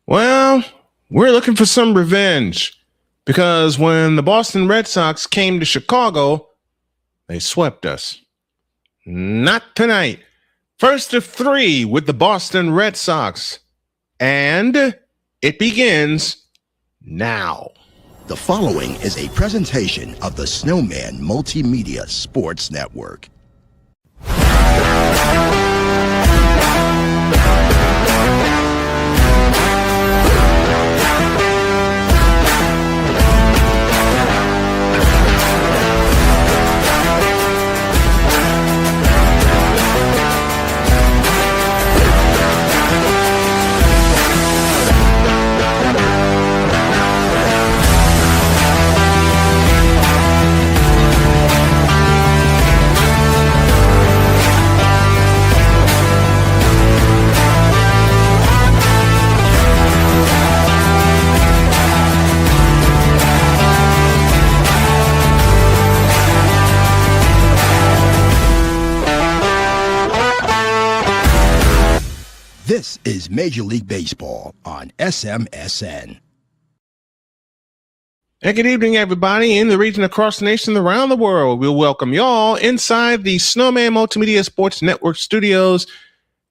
Well, we're looking for some revenge because when the Boston Red Sox came to Chicago, they swept us. Not tonight. First of three with the Boston Red Sox. And it begins now. The following is a presentation of the Snowman Multimedia Sports Network. This is Major League Baseball on SMSN. And good evening, everybody in the region, across the nation, around the world. We'll welcome y'all inside the Snowman Multimedia Sports Network studios.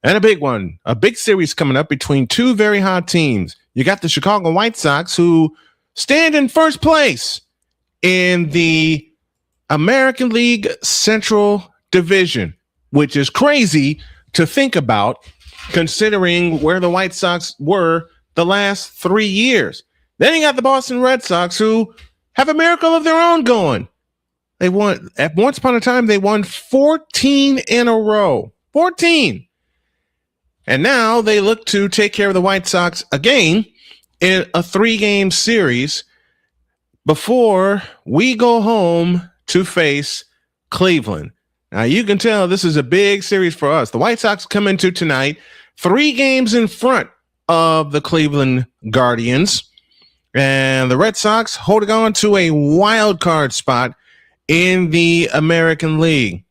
And a big one, a big series coming up between two very hot teams. You got the Chicago White Sox, who stand in first place in the American League Central Division, which is crazy to think about, considering where the White Sox were the last 3 years. Then you got the Boston Red Sox, who have a miracle of their own going. They won, at once upon a time, they won 14 in a row. 14. And now they look to take care of the White Sox again in a 3-game series before we go home to face Cleveland. Now, you can tell this is a big series for us. The White Sox come into tonight 3 games in front of the Cleveland Guardians, and the Red Sox holding on to a wild card spot in the American League.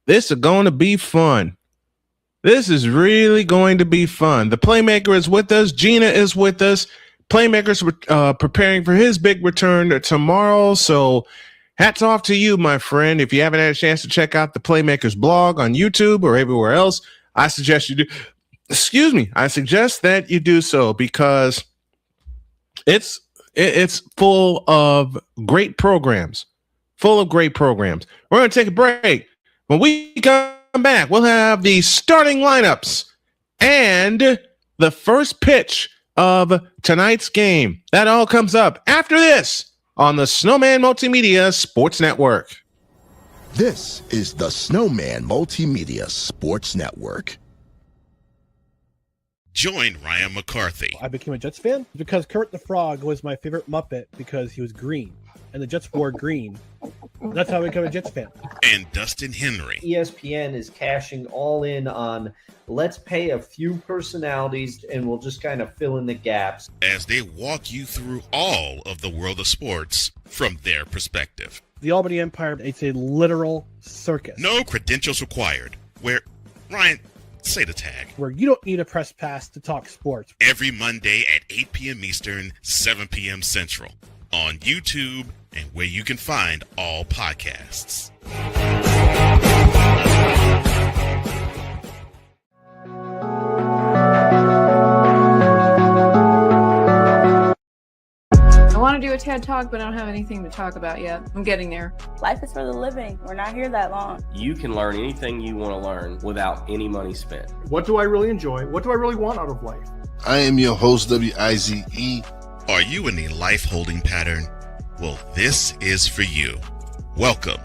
This is going to be fun. This is really going to be fun. The Playmaker is with us. Gina is with us. Playmaker's preparing for his big return tomorrow, so hats off to you, my friend. If you haven't had a chance to check out the Playmakers blog on YouTube or everywhere else, I suggest you do. I suggest that you do so because it's full of great programs. We're going to take a break. When we come back, we'll have the starting lineups and the first pitch of tonight's game. That all comes up after this on the Snowman Multimedia Sports Network. This is the Snowman Multimedia Sports Network. Join Ryan McCarthy. I became a Jets fan because Kermit the Frog was my favorite Muppet because he was green, and the Jets wore green. That's how I became a Jets fan. And Dustin Henry. ESPN is cashing all in on let's pay a few personalities and we'll just kind of fill in the gaps. As they walk you through all of the world of sports from their perspective. The Albany Empire, it's a literal circus. No credentials required. Where, Ryan, say the tag. Where you don't need a press pass to talk sports. Every Monday at 8 p.m. Eastern, 7 p.m. Central. on YouTube and where you can find all podcasts. I want to do a TED Talk, but I don't have anything to talk about yet. I'm getting there. Life is for the living. We're not here that long. You can learn anything you want to learn without any money spent. What do I really enjoy? What do I really want out of life? I am your host, WIZE. Are you in a life holding pattern? Well, this is for you. Welcome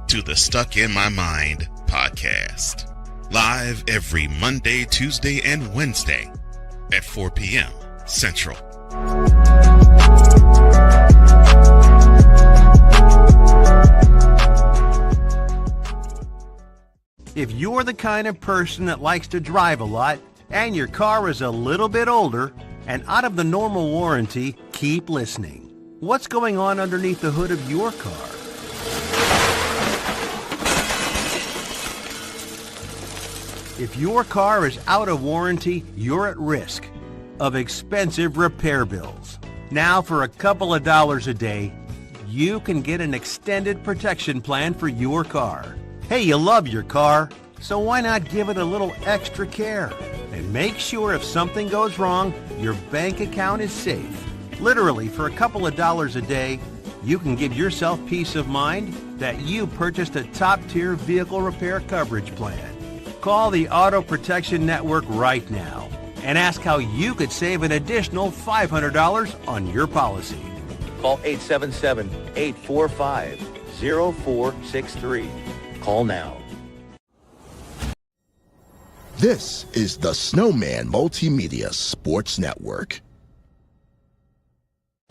to the Stuck in My Mind podcast. Live every Monday, Tuesday, and Wednesday at 4 p.m. Central. If you're the kind of person that likes to drive a lot and your car is a little bit older and out of the normal warranty, keep listening. What's going on underneath the hood of your car? If your car is out of warranty, you're at risk of expensive repair bills. Now, for a couple of dollars a day, you can get an extended protection plan for your car. Hey, you love your car, so why not give it a little extra care and make sure if something goes wrong, your bank account is safe. Literally, for a couple of dollars a day, you can give yourself peace of mind that you purchased a top-tier vehicle repair coverage plan. Call the Auto Protection Network right now and ask how you could save an additional $500 on your policy. Call 877-845-0463. Call now. This is the Snowman Multimedia Sports Network.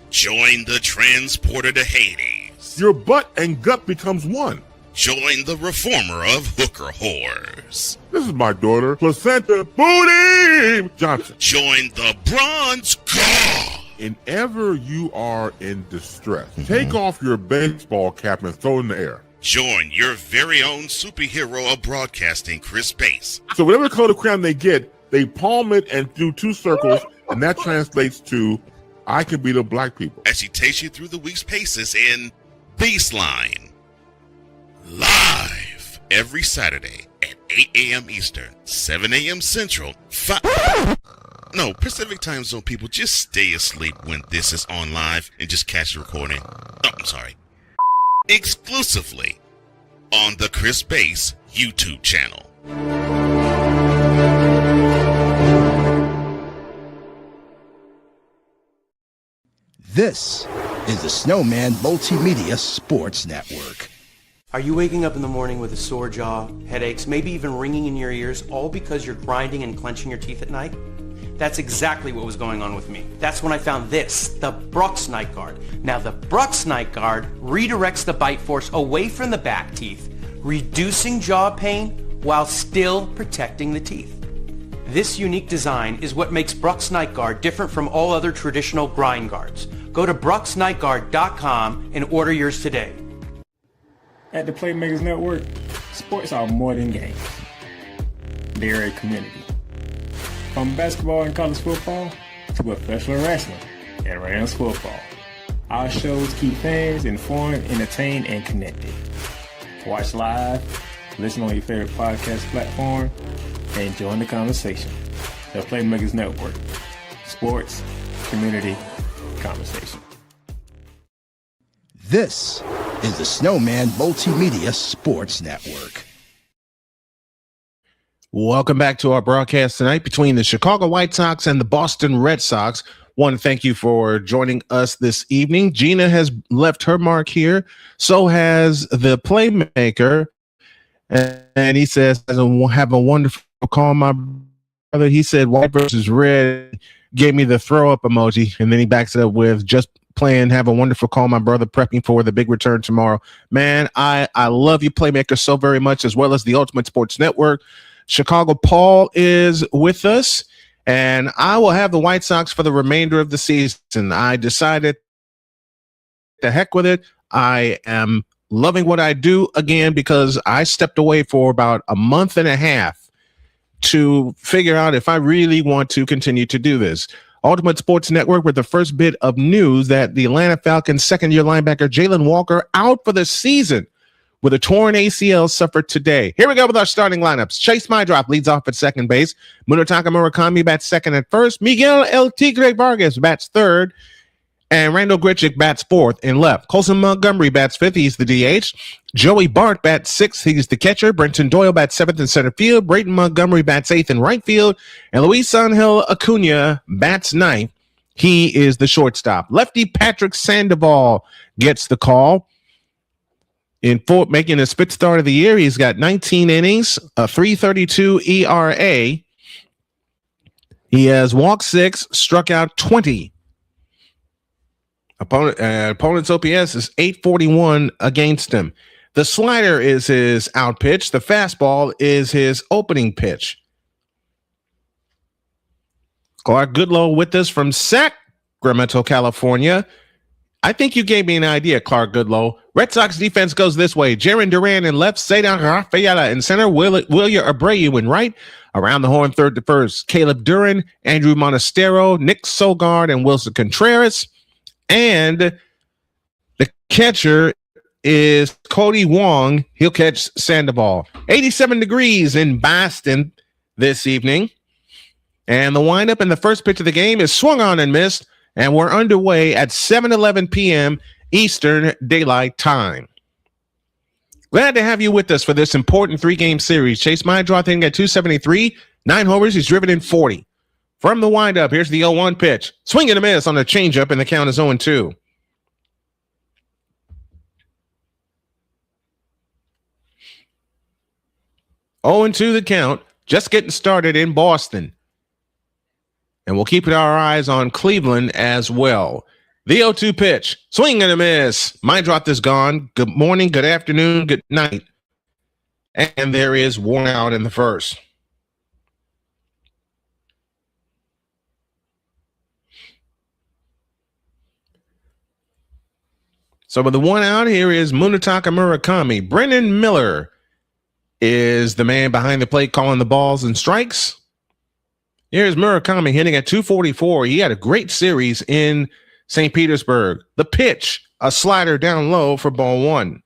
Join the transporter to Hades. Your butt and gut becomes one. Join the reformer of hooker whores. This is my daughter, Placenta Booty Johnson. Join the bronze god. Whenever you are in distress, take off your baseball cap and throw it in the air. Join your very own superhero of broadcasting, Chris Bass. So whatever color crayon they get, they palm it and do two circles, and that translates to, I can beat up black people. As he takes you through the week's paces in Baseline. Live every Saturday at 8 a.m. Eastern, 7 a.m. Central, Pacific Time Zone people, just stay asleep when this is on live and just catch the recording. I'm sorry. Exclusively on the Chris Bass YouTube channel. This is the Snowman Multimedia Sports Network. Are you waking up in the morning with a sore jaw, headaches, maybe even ringing in your ears, all because you're grinding and clenching your teeth at night? That's exactly what was going on with me. That's when I found this, the Brux Night Guard. Now the Brux Night Guard redirects the bite force away from the back teeth, reducing jaw pain while still protecting the teeth. This unique design is what makes Brux Night Guard different from all other traditional grind guards. Go to BruxNightGuard.com and order yours today. At the Playmakers Network, sports are more than games. They're a community. From basketball and college football to professional wrestling and Rams football, our shows keep fans informed, entertained, and connected. Watch live, listen on your favorite podcast platform, and join the conversation. The Playmakers Network. Sports, community, conversation. This is the Snowman Multimedia Sports Network. Welcome back to our broadcast tonight between the Chicago White Sox and the Boston Red Sox. Want to thank you for joining us this evening. Gina has left her mark here. So has the Playmaker. And he says, have a wonderful call, my brother. He said, white versus red, gave me the throw up emoji. And then he backs it up with just playing, have a wonderful call, my brother, prepping for the big return tomorrow. Man, I love you, Playmaker, so very much, as well as the Ultimate Sports Network. Chicago Paul is with us, and I will have the White Sox for the remainder of the season. I decided, the heck with it. I am loving what I do again because I stepped away for about a month and a half to figure out if I really want to continue to do this. Ultimate Sports Network with the first bit of news that the Atlanta Falcons second-year linebacker Jalen Walker out for the season with a torn ACL suffered today. Here we go with our starting lineups. Chase Mydrop leads off at second base. Munetaka Murakami bats second and first. Miguel El Tigre Vargas bats third. And Randall Grichuk bats fourth and left. Colson Montgomery bats fifth. He's the DH. Joey Bart bats sixth. He's the catcher. Brenton Doyle bats seventh in center field. Brayton Montgomery bats eighth in right field. And Luis Angel Acuna bats ninth. He is the shortstop. Lefty Patrick Sandoval gets the call. Making his fifth start of the year, he's got 19 innings, a 3.32 ERA. He has walked 6, struck out 20. Opponent's OPS is 841 against him. The slider is his out pitch. The fastball is his opening pitch. Clark Goodlow with us from Sacramento, California. I think you gave me an idea, Clark Goodlow. Red Sox defense goes this way. Jaron Duran in left, Cedar Rafaela in center, William Abreu in right. Around the horn, third to first, Caleb Duran, Andrew Monastero, Nick Sogard, and Wilson Contreras. And the catcher is Cody Wong. He'll catch Sandoval. 87 degrees in Boston this evening. And the windup in the first pitch of the game is swung on and missed. And we're underway at 7:11 p.m. Eastern Daylight Time. Glad to have you with us for this important 3-game series. Chase Mydrop hitting at 273, 9 homers. He's driven in 40. From the windup, here's the 0-1 pitch. Swing and a miss on the changeup, and the count is 0-2. Oh, and 2 the count. Just getting started in Boston. And we'll keep our eyes on Cleveland as well. The 0-2 pitch. Swing and a miss. Mydrop is gone. Good morning, good afternoon, good night. And there is one out in the first. So with the one out, here is Munetaka Murakami. Brendan Miller is the man behind the plate calling the balls and strikes. Here's Murakami hitting at 244. He had a great series in St. Petersburg. The pitch, a slider down low for ball 1.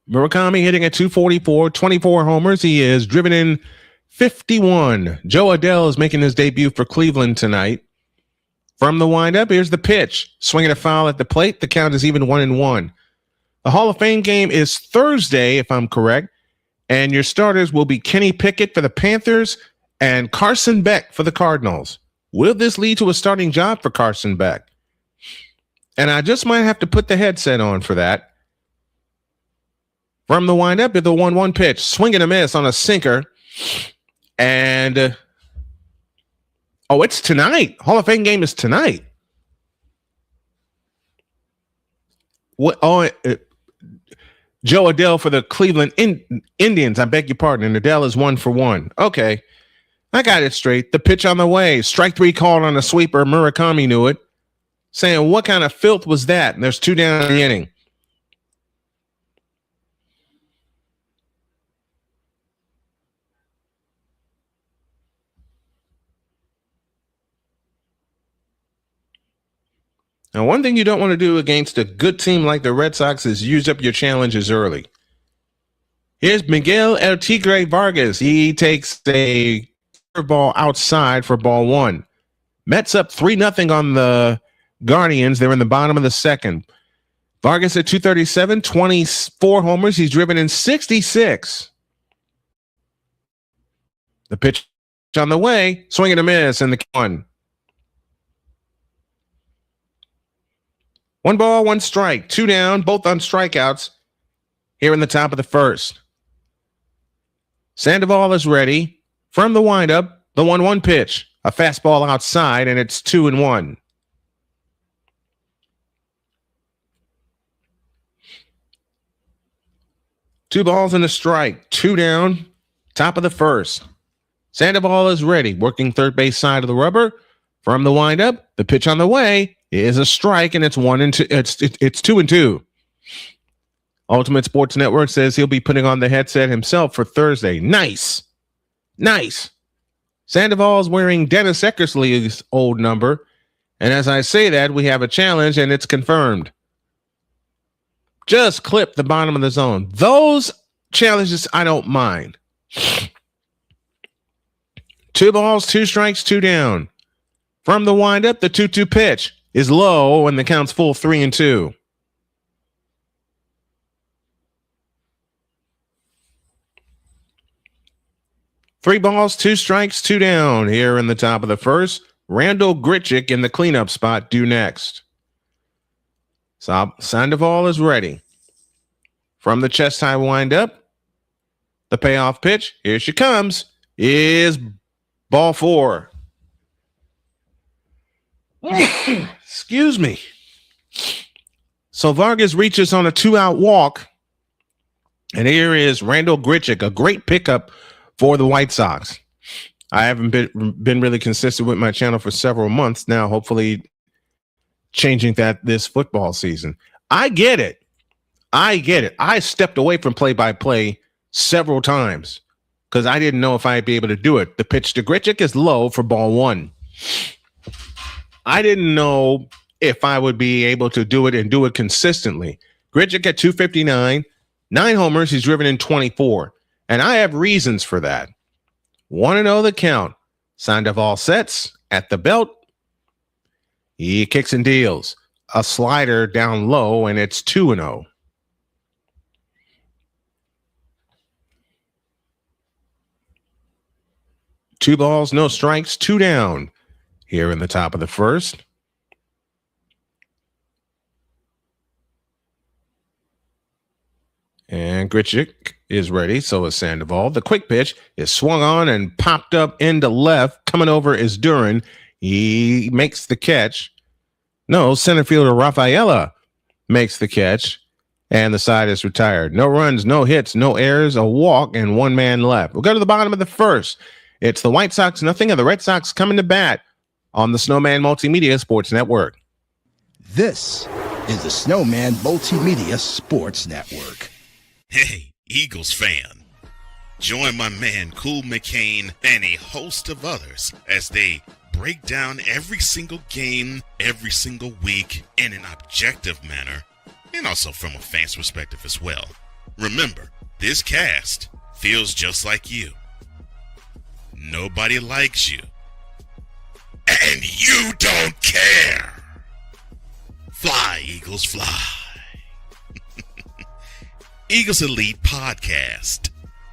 Murakami hitting at 244, 24 homers. He is driven in 51. Joe Adell is making his debut for Cleveland tonight. From the windup, here's the pitch. Swinging a foul at the plate. The count is even 1-1. The Hall of Fame game is Thursday, if I'm correct. And your starters will be Kenny Pickett for the Panthers and Carson Beck for the Cardinals. Will this lead to a starting job for Carson Beck? And I just might have to put the headset on for that. From the windup, the 1-1 pitch. Swing and a miss on a sinker. And it's tonight. Hall of Fame game is tonight. What? Joe Adell for the Cleveland Indians. I beg your pardon. And Adell is 1-for-1. Okay. I got it straight. The pitch on the way. Strike 3 called on a sweeper. Murakami knew it. Saying, what kind of filth was that? And there's 2 down in the inning. Now, one thing you don't want to do against a good team like the Red Sox is use up your challenges early. Here's Miguel El Tigre Vargas. He takes a curveball outside for ball 1. Mets up 3-0 on the Guardians. They're in the bottom of the second. Vargas at 237, 24 homers. He's driven in 66. The pitch on the way. Swing and a miss in the 1. 1 ball, 1 strike, 2 down, both on strikeouts here in the top of the first. Sandoval is ready. From the windup, the 1-1 pitch, a fastball outside, and it's 2-1. Two balls and a strike, 2 down, top of the first. Sandoval is ready, working third base side of the rubber. From the windup, the pitch on the way is a strike, and it's 1-2. It's 2-2. Ultimate Sports Network says he'll be putting on the headset himself for Thursday. Nice. Nice. Sandoval is wearing Dennis Eckersley's old number. And as I say that, we have a challenge, and it's confirmed. Just clip the bottom of the zone. Those challenges, I don't mind. 2 balls, 2 strikes, 2 down. From the windup, the 2-2 pitch is low, and the count's full 3-2. Three balls, 2 strikes, 2 down here in the top of the first. Randall Grichuk in the cleanup spot due next. Sandoval is ready. From the chest high windup, the payoff pitch, here she comes, is ball 4. Excuse me. So Vargas reaches on a 2-out walk, and here is Randall Grichuk, a great pickup for the White Sox. I haven't been really consistent with my channel for several months now, hopefully changing that this football season. I get it. I stepped away from play-by-play several times because I didn't know if I'd be able to do it. The pitch to Grichuk is low for ball 1. I didn't know if I would be able to do it and do it consistently. Grichuk at 259, 9 homers, he's driven in 24. And I have reasons for that. 1-0 the count. Sandoval sets at the belt. He kicks and deals. A slider down low, and it's 2-0. Two balls, no strikes, 2 down here in the top of the first. And Grichuk is ready. So is Sandoval. The quick pitch is swung on and popped up into left. Coming over is Duran. He makes the catch. No, center fielder Rafaela makes the catch. And the side is retired. No runs, no hits, no errors, a walk, and 1 man left. We'll go to the bottom of the first. It's the White Sox, nothing, and the Red Sox coming to bat on the Snowman Multimedia Sports Network. This is the Snowman Multimedia Sports Network. Hey, Eagles fan. Join my man Cool McCain and a host of others as they break down every single game, every single week in an objective manner, and also from a fan's perspective as well. Remember, this cast feels just like you. Nobody likes you. And you don't care. Fly, Eagles, fly. Eagles Elite Podcast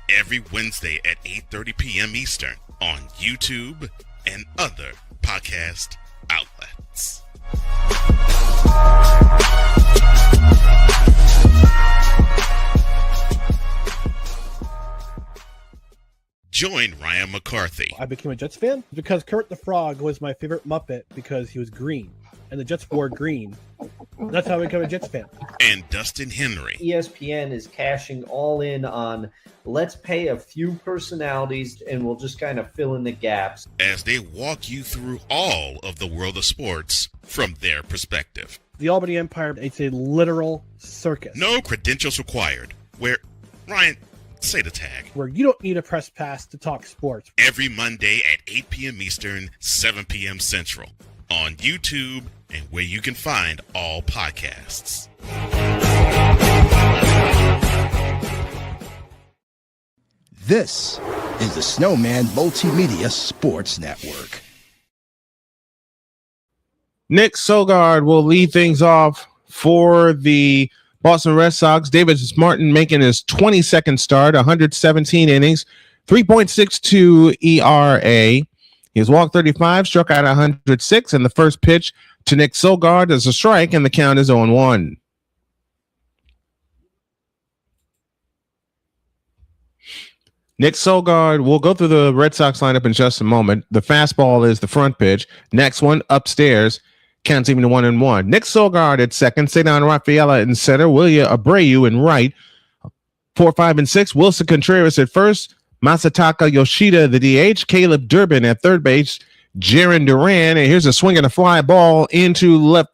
every Wednesday at 8:30 p.m. Eastern on YouTube and other podcast outlets. Join Ryan McCarthy. I became a Jets fan because Kurt the Frog was my favorite Muppet because he was green, and the Jets wore green. That's how I became a Jets fan. And Dustin Henry. ESPN is cashing all in on let's pay a few personalities and we'll just kind of fill in the gaps. As they walk you through all of the world of sports from their perspective. The Albany Empire, it's a literal circus. No credentials required. Where, Ryan, say the tag. Where you don't need a press pass to talk sports. Every Monday at 8 p.m. Eastern, 7 p.m. Central. On YouTube and where you can find all podcasts. This is the Snowman Multimedia Sports Network. Nick Sogard will lead things off for the Boston Red Sox. David Martin making his 22nd start, 117 innings, 3.62 ERA. He's walked 35, struck out 106, and the first pitch to Nick Sogard is a strike, and the count is 0-1. Nick Sogard, we'll go through the Red Sox lineup in just a moment. The fastball is the front pitch. Next one, upstairs, counts even to 1-1. Nick Sogard at second, Cedon Rafaela in center, William Abreu in right, 4, 5, and 6, Wilson Contreras at first, Masataka Yoshida, the DH, Caleb Durbin at third base, Jaron Duran, and here's a swing and a fly ball into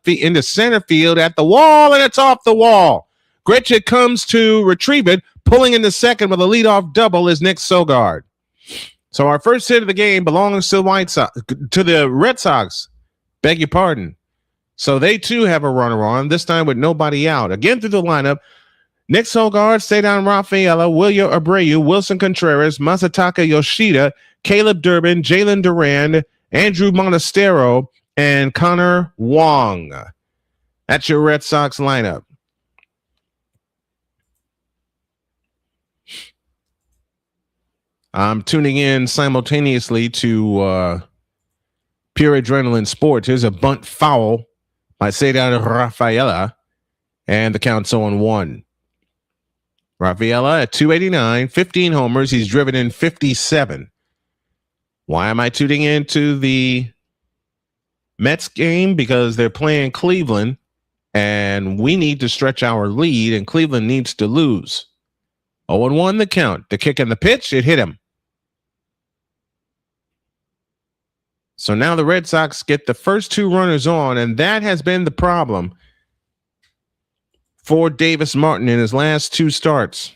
center field at the wall, and it's off the wall. Grichuk comes to retrieve it, pulling into second with a leadoff double is Nick Sogard. So our first hit of the game belongs to the Red Sox. Beg your pardon. So they too have a runner on, this time with nobody out. Again through the lineup, Nick Sogard, Cedar Rafaela, William Abreu, Wilson Contreras, Masataka Yoshida, Caleb Durbin, Jalen Duran, Andrew Monastero, and Connor Wong. That's your Red Sox lineup. I'm tuning in simultaneously to Pure Adrenaline Sports. Here's a bunt foul by Cedar Rafaela, and the count's 0-1. Rafaela at 289, 15 homers. He's driven in 57. Why am I tuning into the Mets game? Because they're playing Cleveland, and we need to stretch our lead, and Cleveland needs to lose. 0-1 the count. The kick and the pitch, it hit him. So now the Red Sox get the first two runners on, and that has been the problem for Davis Martin in his last two starts.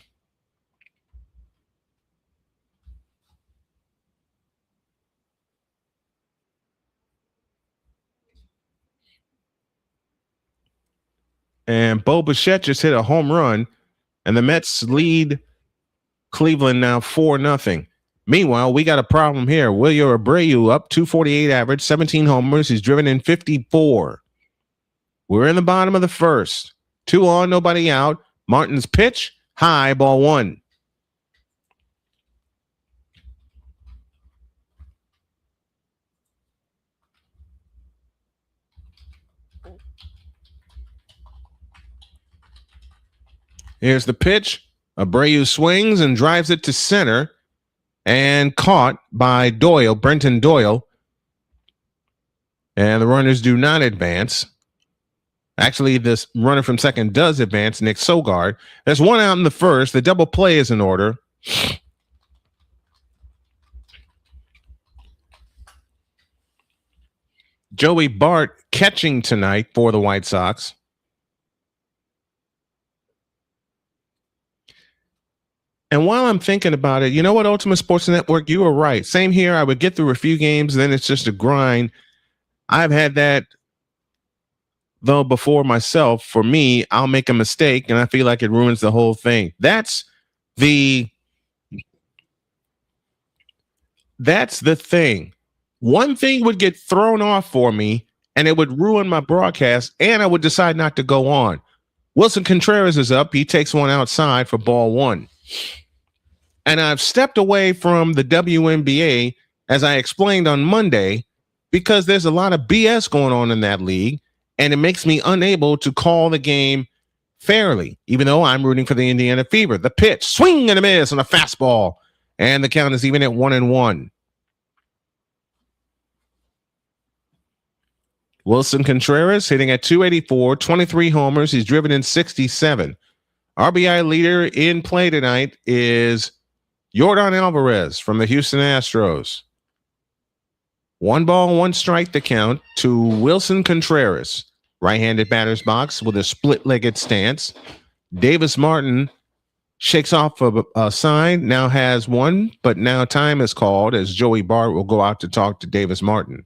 And Bo Bichette just hit a home run, and the Mets lead Cleveland now 4-0. Meanwhile, we got a problem here. William Abreu up 248 average, 17 homers. He's driven in 54. We're in the bottom of the first. 2 on, nobody out. Martin's pitch, high, ball 1. Here's the pitch. Abreu swings and drives it to center, and caught by Doyle, Brenton Doyle. And the runners do not advance. Actually, this runner from second does advance, Nick Sogard. There's one out in the first. The double play is in order. Joey Bart catching tonight for the White Sox. And while I'm thinking about it, you know what, Ultimate Sports Network, you were right. Same here. I would get through a few games, then it's just a grind. I've had that, though, before myself. For me, I'll make a mistake, and I feel like it ruins the whole thing. That's the thing. One thing would get thrown off for me, and it would ruin my broadcast, and I would decide not to go on. Wilson Contreras is up. He takes one outside for ball 1. And I've stepped away from the WNBA, as I explained on Monday, because there's a lot of BS going on in that league, and it makes me unable to call the game fairly, even though I'm rooting for the Indiana Fever. The pitch, swing and a miss on a fastball, and the count is even at 1-1. Wilson Contreras hitting at 284, 23 homers. He's driven in 67. RBI leader in play tonight is Yordan Alvarez from the Houston Astros. 1 ball, 1 strike the count to Wilson Contreras. Right-handed batter's box with a split-legged stance. Davis Martin shakes off a sign, now has one, but now time is called as Joey Bart will go out to talk to Davis Martin.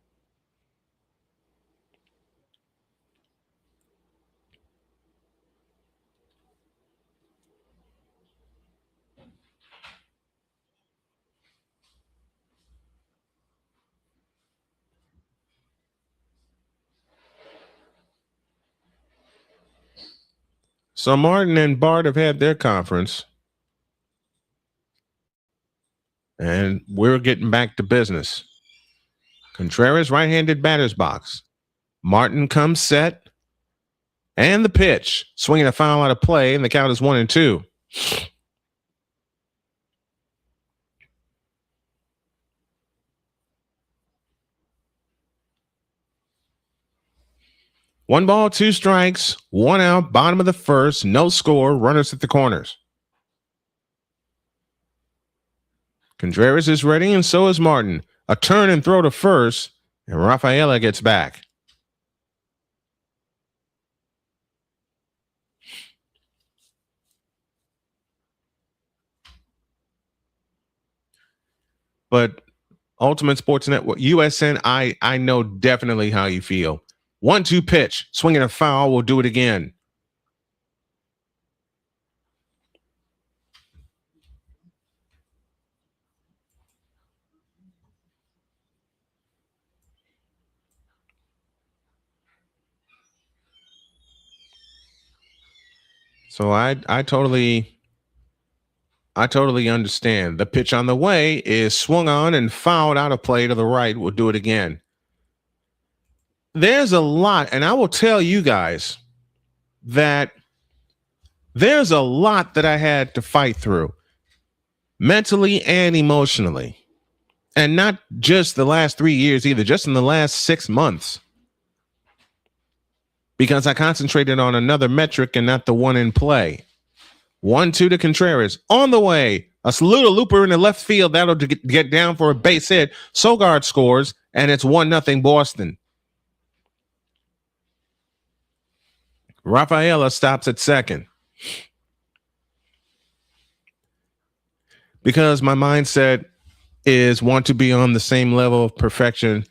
So Martin and Bart have had their conference, and we're getting back to business. Contreras, right-handed batter's box. Martin comes set, and the pitch, swinging a foul out of play, and the count is 1-2. One ball, 2 strikes, 1 out, bottom of the first, no score, runners at the corners. Contreras is ready, and so is Martin. A turn and throw to first, and Rafaela gets back. but Ultimate Sports Network, USN, I know definitely how you feel. 1-2 pitch, swinging a foul, we'll do it again. So I totally understand. The pitch on the way is swung on and fouled out of play to the right. We'll do it again. There's a lot, and I will tell you guys that there's a lot that I had to fight through mentally and emotionally. And not just the last 3 years either, just in the last 6 months. Because I concentrated on another metric and not the one in play. 1-2 to Contreras. On the way, a little looper in the left field. That'll get down for a base hit. Sogard scores, and it's 1-0 Boston. Rafaela stops at second. Because my mindset is want to be on the same level of perfection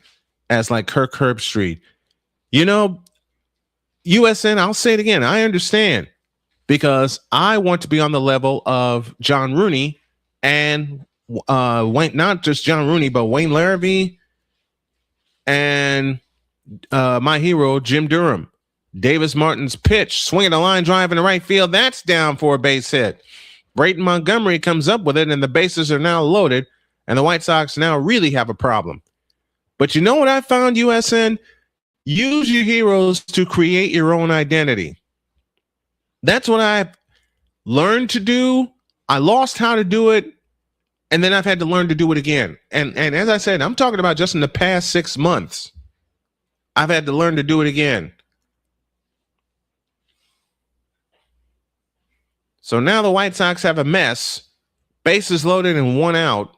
as like Kirk Herbstreit. You know, USN, I'll say it again. I understand because I want to be on the level of John Rooney and Wayne, not just John Rooney, but Wayne Larrabee and my hero, Jim Durham. Davis Martin's pitch, swinging a line drive in the right field. That's down for a base hit. Brayton Montgomery comes up with it, and the bases are now loaded, and the White Sox now really have a problem. But you know what I found, USN? Use your heroes to create your own identity. That's what I learned to do. I lost how to do it, and then I've had to learn to do it again. And as I said, I'm talking about just in the past 6 months. I've had to learn to do it again. So now the White Sox have a mess. Bases loaded and 1 out.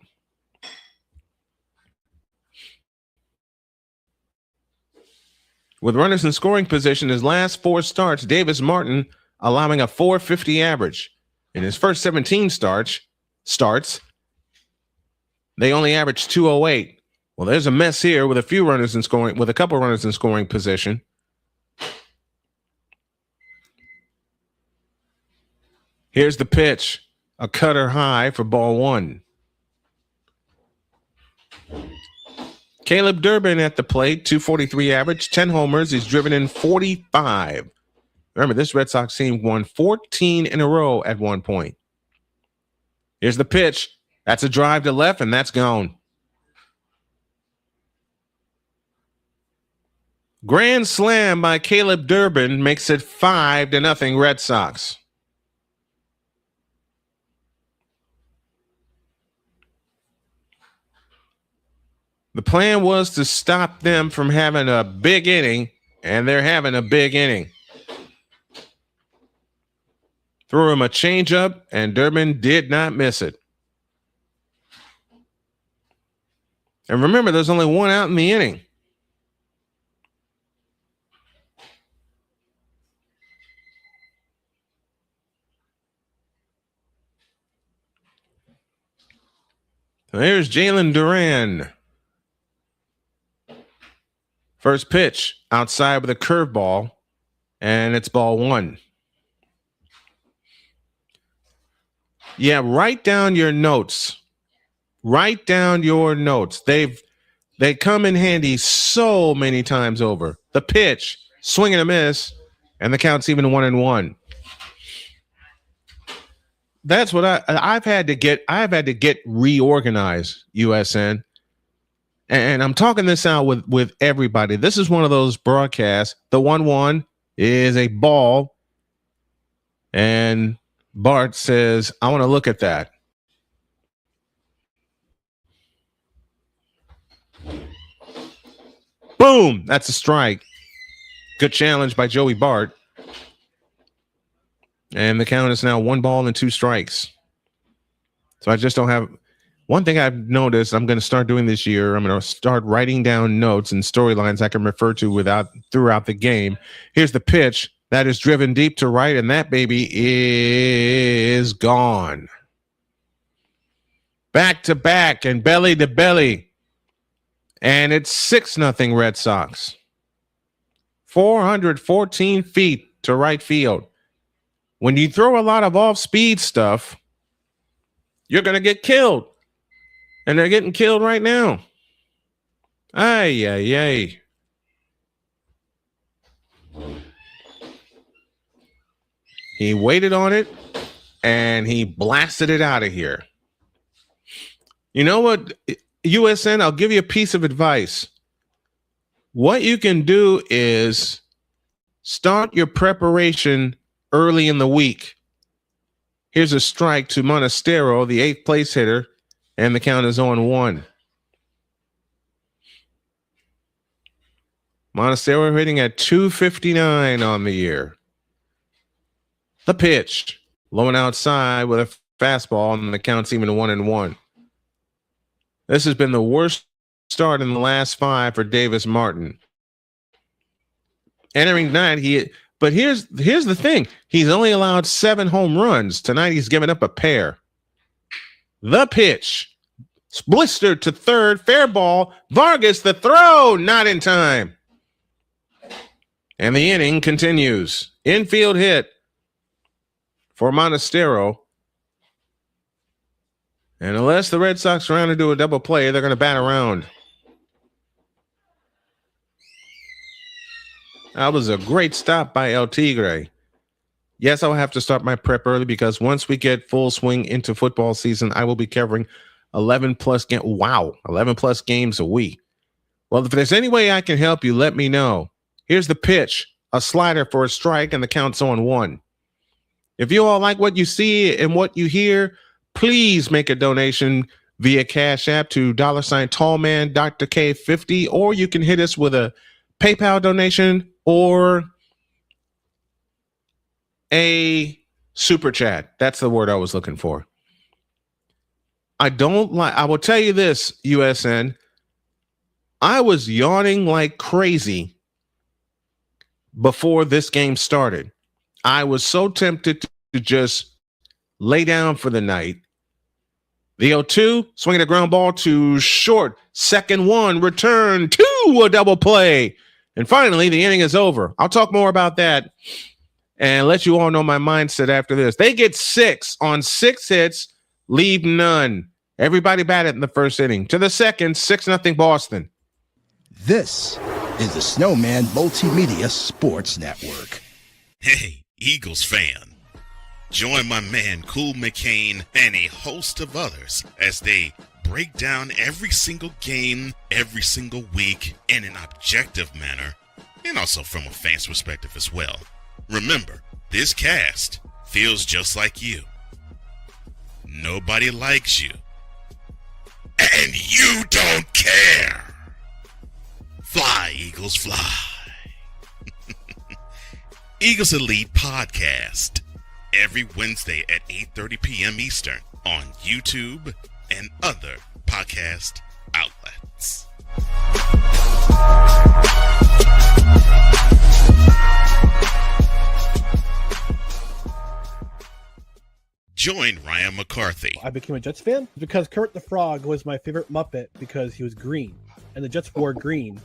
With runners in scoring position, his last 4 starts, Davis Martin allowing a .450 average. In his first 17 starts, they only averaged .208. Well, there's a mess here with a couple runners in scoring position. Here's the pitch, a cutter high for ball 1. Caleb Durbin at the plate, .243 average, 10 homers. He's driven in 45. Remember, this Red Sox team won 14 in a row at one point. Here's the pitch. That's a drive to left, and that's gone. Grand slam by Caleb Durbin makes it 5-0 Red Sox. The plan was to stop them from having a big inning, and they're having a big inning. Threw him a changeup, and Durbin did not miss it. And remember, there's only 1 out in the inning. So here's Jalen Duran. First pitch outside with a curveball, and it's ball 1. Yeah, write down your notes. Write down your notes. They come in handy so many times over. The pitch, swing and a miss, and the count's even 1-1. That's what I've had to get reorganized, USN. And I'm talking this out with everybody. This is one of those broadcasts. The 1-1 is a ball. And Bart says, I want to look at that. Boom! That's a strike. Good challenge by Joey Bart. And the count is now 1 ball and 2 strikes. So I just don't have... One thing I've noticed I'm going to start doing this year, I'm going to start writing down notes and storylines I can refer to throughout the game. Here's the pitch. That is driven deep to right, and that baby is gone. back to back and belly to belly. And it's 6-0 Red Sox. 414 feet to right field. When you throw a lot of off-speed stuff, you're going to get killed. And they're getting killed right now. Ay, ay, ay. He waited on it, and he blasted it out of here. You know what, USN, I'll give you a piece of advice. What you can do is start your preparation early in the week. Here's a strike to Montestero, the 8th place hitter, and the count is 0-1. Montestero hitting at 259 on the year. The pitch, low and outside with a fastball, and the count's even 1-1. This has been the worst start in the last 5 for Davis Martin. Entering tonight, but here's the thing. He's only allowed 7 home runs. Tonight he's given up a pair. The pitch, blistered to third, fair ball. Vargas, the throw, not in time. And the inning continues. Infield hit for Montestero. And unless the Red Sox are around to do a double play, they're going to bat around. That was a great stop by El Tigre. Yes, I'll have to start my prep early because once we get full swing into football season, I will be covering 11 plus games a week. Well, if there's any way I can help you, let me know. Here's the pitch, a slider for a strike, and the count's 0-1. If you all like what you see and what you hear, please make a donation via Cash App to $Tallman Dr. K50, or you can hit us with a PayPal donation or a super chat. That's the word I was looking for. I will tell you this, USN. I was yawning like crazy before this game started. I was so tempted to just lay down for the night. The 0-2, swinging a ground ball to short. Second one, return to a double play. And finally, the inning is over. I'll talk more about that and let you all know my mindset after this. They get 6 on 6 hits, leave none. Everybody batted in the first inning. To the second, 6-0 Boston. This is the Snowman Multimedia Sports Network. Hey, Eagles fan. Join my man Cool McCain and a host of others as they break down every single game, every single week in an objective manner, and also from a fan's perspective as well. Remember, this cast feels just like you. Nobody likes you. And you don't care. Fly, Eagles, fly. Eagles Elite Podcast. Every Wednesday at 8:30 p.m. Eastern on YouTube and other podcast outlets. Join Ryan McCarthy. I became a Jets fan because Kurt the Frog was my favorite Muppet because he was green, and the Jets wore green.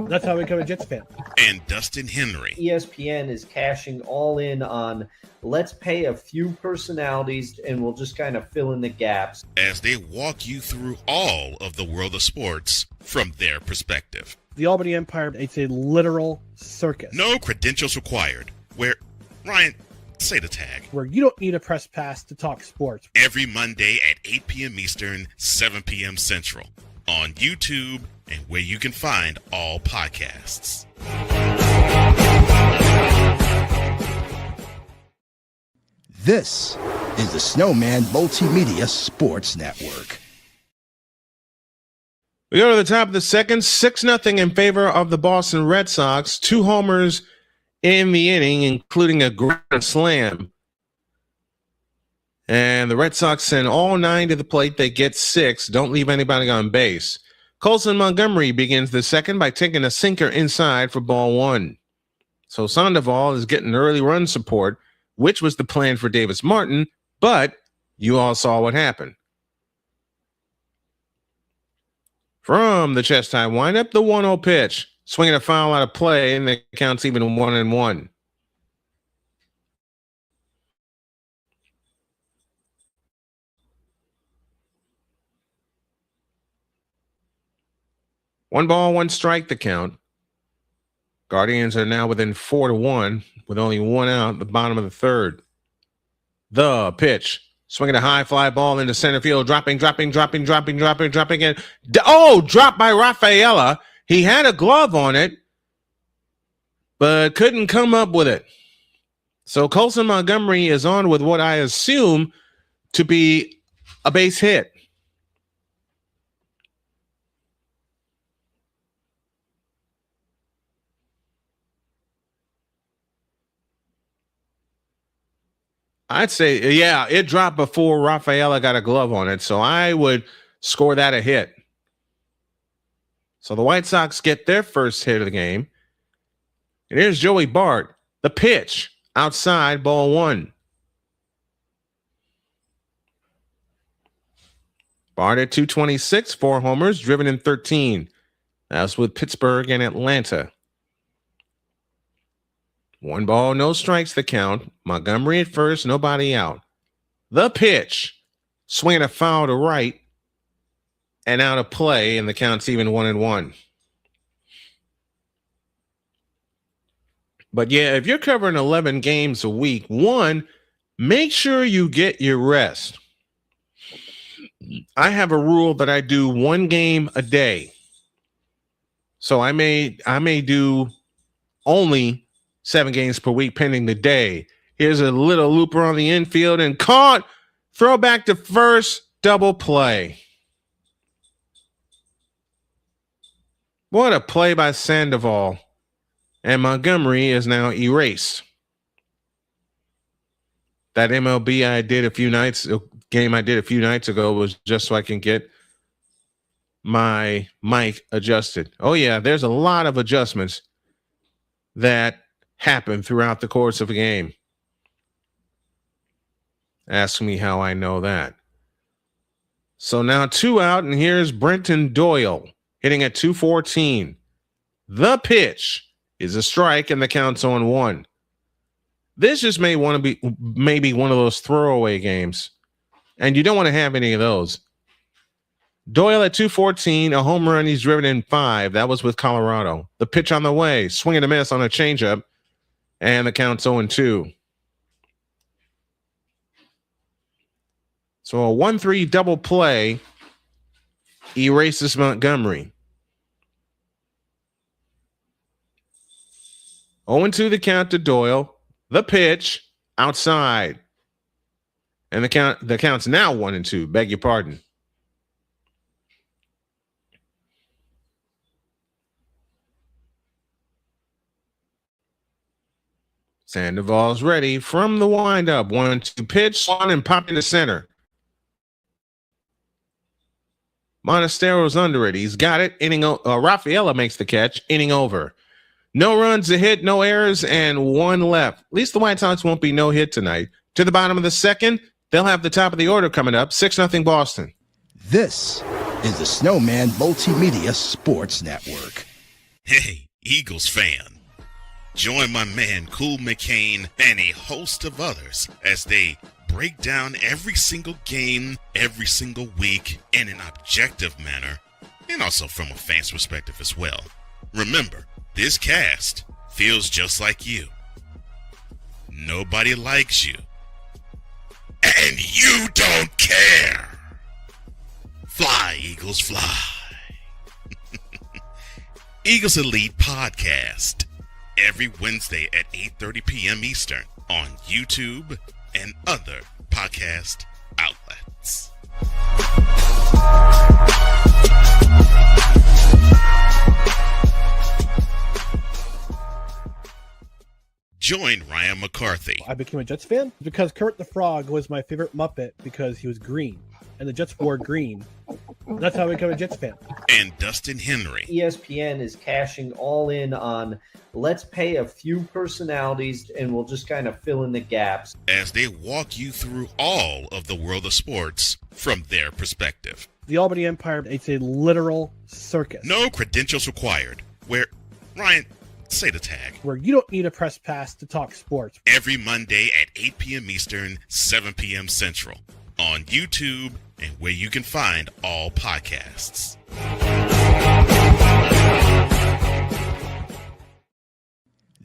That's how I became a Jets fan. And Dustin Henry. ESPN is cashing all in on let's pay a few personalities and we'll just kind of fill in the gaps. As they walk you through all of the world of sports from their perspective. The Albany Empire, it's a literal circus. No credentials required. Where, Ryan, say the tag. Where you don't need a press pass to talk sports. Every Monday at 8 p.m. Eastern, 7 p.m. Central. On YouTube and where you can find all podcasts. This is the Snowman Multimedia Sports Network. We go to the top of the second, 6-0 in favor of the Boston Red Sox. 2 homers in the inning, including a grand slam. And the Red Sox send all 9 to the plate. They get 6. Don't leave anybody on base. Colson Montgomery begins the second by taking a sinker inside for ball 1. So Sandoval is getting early run support, which was the plan for Davis Martin, but you all saw what happened. From the chest high windup, the 1-0 pitch. Swinging a foul out of play, and the count's even 1-1. One ball, one strike, the count. Guardians are now within 4-1 with only one out at the bottom of the third. The pitch. Swinging a high fly ball into center field. Dropping in. Dropped by Rafaela. He had a glove on it, but couldn't come up with it. So Colson Montgomery is on with what I assume to be a base hit. I'd say, yeah, it dropped before Rafaela got a glove on it, so I would score that a hit. So the White Sox get their first hit of the game. And here's Joey Bart. The pitch, outside, ball one. Bart at 226, 4 homers, driven in 13. That's with Pittsburgh and Atlanta. 1 ball, no strikes, the count. Montgomery at first, nobody out. The pitch. Swinging a foul to right and out of play, and the count's even 1-1. But yeah, if you're covering 11 games a week, one, make sure you get your rest. I have a rule that I do 1 game a day. So I may do only 7 games per week, pending the day. Here's a little looper on the infield and caught. Throw back to first, double play. What a play by Sandoval. And Montgomery is now erased. That MLB game I did a few nights ago was just so I can get my mic adjusted. Oh yeah, there's a lot of adjustments that happen throughout the course of a game. Ask me how I know that. So now 2 out, and here's Brenton Doyle hitting at 214. The pitch is a strike, and the count's on 1. This just may want to be maybe one of those throwaway games, and you don't want to have any of those. Doyle at 214, a home run. He's driven in 5. That was with Colorado. The pitch on the way, swing and a miss on a changeup, and the count's 0-2. So a 1-3 double play erases Montgomery. 0-2 the count to Doyle. The pitch outside. And the count's now 1-2. Beg your pardon. Sandoval's ready from the windup. 1-2 pitch, on and pop into center. Monastero's under it. He's got it. Rafaela makes the catch. Inning over. No runs, a hit, no errors, and 1 left. At least the White Sox won't be no hit tonight. To the bottom of the second, they'll have the top of the order coming up. 6-0 Boston. This is the Snowman Multimedia Sports Network. Hey, Eagles fan. Join my man Cool McCain and a host of others as they break down every single game, every single week in an objective manner, and also from a fan's perspective as well. Remember, this cast feels just like you. Nobody likes you. And you don't care. Fly, Eagles, fly. Eagles Elite Podcast. Every Wednesday at 8:30 p.m. Eastern on YouTube and other podcast outlets. Join Ryan McCarthy. I became a Jets fan because Kermit the Frog was my favorite Muppet because he was green, and the Jets wore green. That's how I became a Jets fan. And Dustin Henry. ESPN is cashing all in on let's pay a few personalities and we'll just kind of fill in the gaps. As they walk you through all of the world of sports from their perspective. The Albany Empire, it's a literal circus. No credentials required. Where, Ryan, say the tag. Where you don't need a press pass to talk sports. Every Monday at 8 p.m. Eastern, 7 p.m. Central. On YouTube and where you can find all podcasts.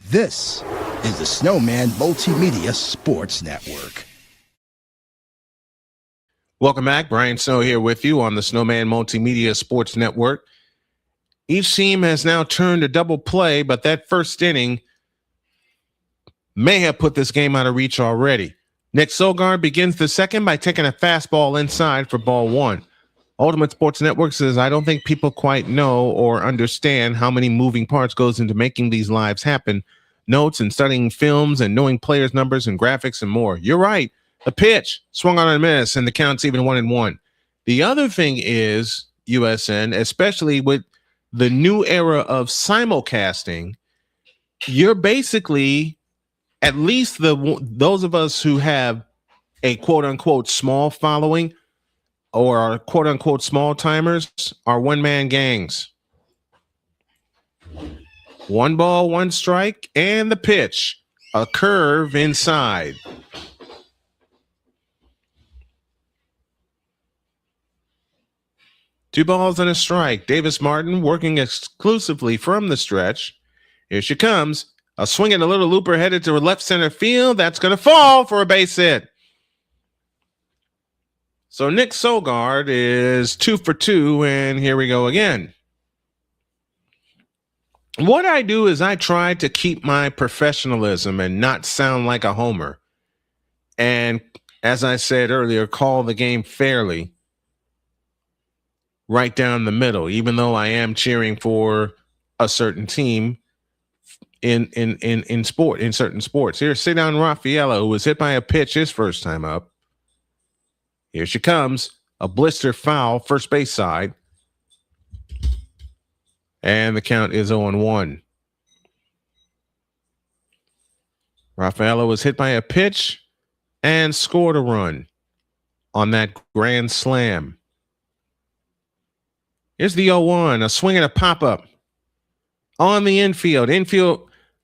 This is the Snowman Multimedia Sports Network. Welcome back. Brian Snow here with you on the Snowman Multimedia Sports Network. Each team has now turned a double play, but that first inning may have put this game out of reach already. Nick Sogard begins the second by taking a fastball inside for ball one. Ultimate Sports Network says, I don't think people quite know or understand how many moving parts goes into making these lives happen. Notes and studying films and knowing players' numbers and graphics and more. You're right. A pitch swung on a miss and the count's even 1-1. The other thing is, USN, especially with the new era of simulcasting, you're basically, at least those of us who have a quote-unquote small following or are quote-unquote small timers are one-man gangs. 1 ball, 1 strike, and the pitch. A curve inside. Two balls and a strike. Davis Martin working exclusively from the stretch. Here she comes. A swing and a little looper headed to left center field. That's going to fall for a base hit. So Nick Sogard is 2 for 2, and here we go again. What I do is I try to keep my professionalism and not sound like a homer. And as I said earlier, call the game fairly. Right down the middle, even though I am cheering for a certain team in certain sports. Here's Cedar Rafaela, who was hit by a pitch his first time up. Here she comes, a blister foul, first base side. And the count is 0-1. Rafaela was hit by a pitch and scored a run on that grand slam. Here's the 0-1, a swing and a pop-up on the infield.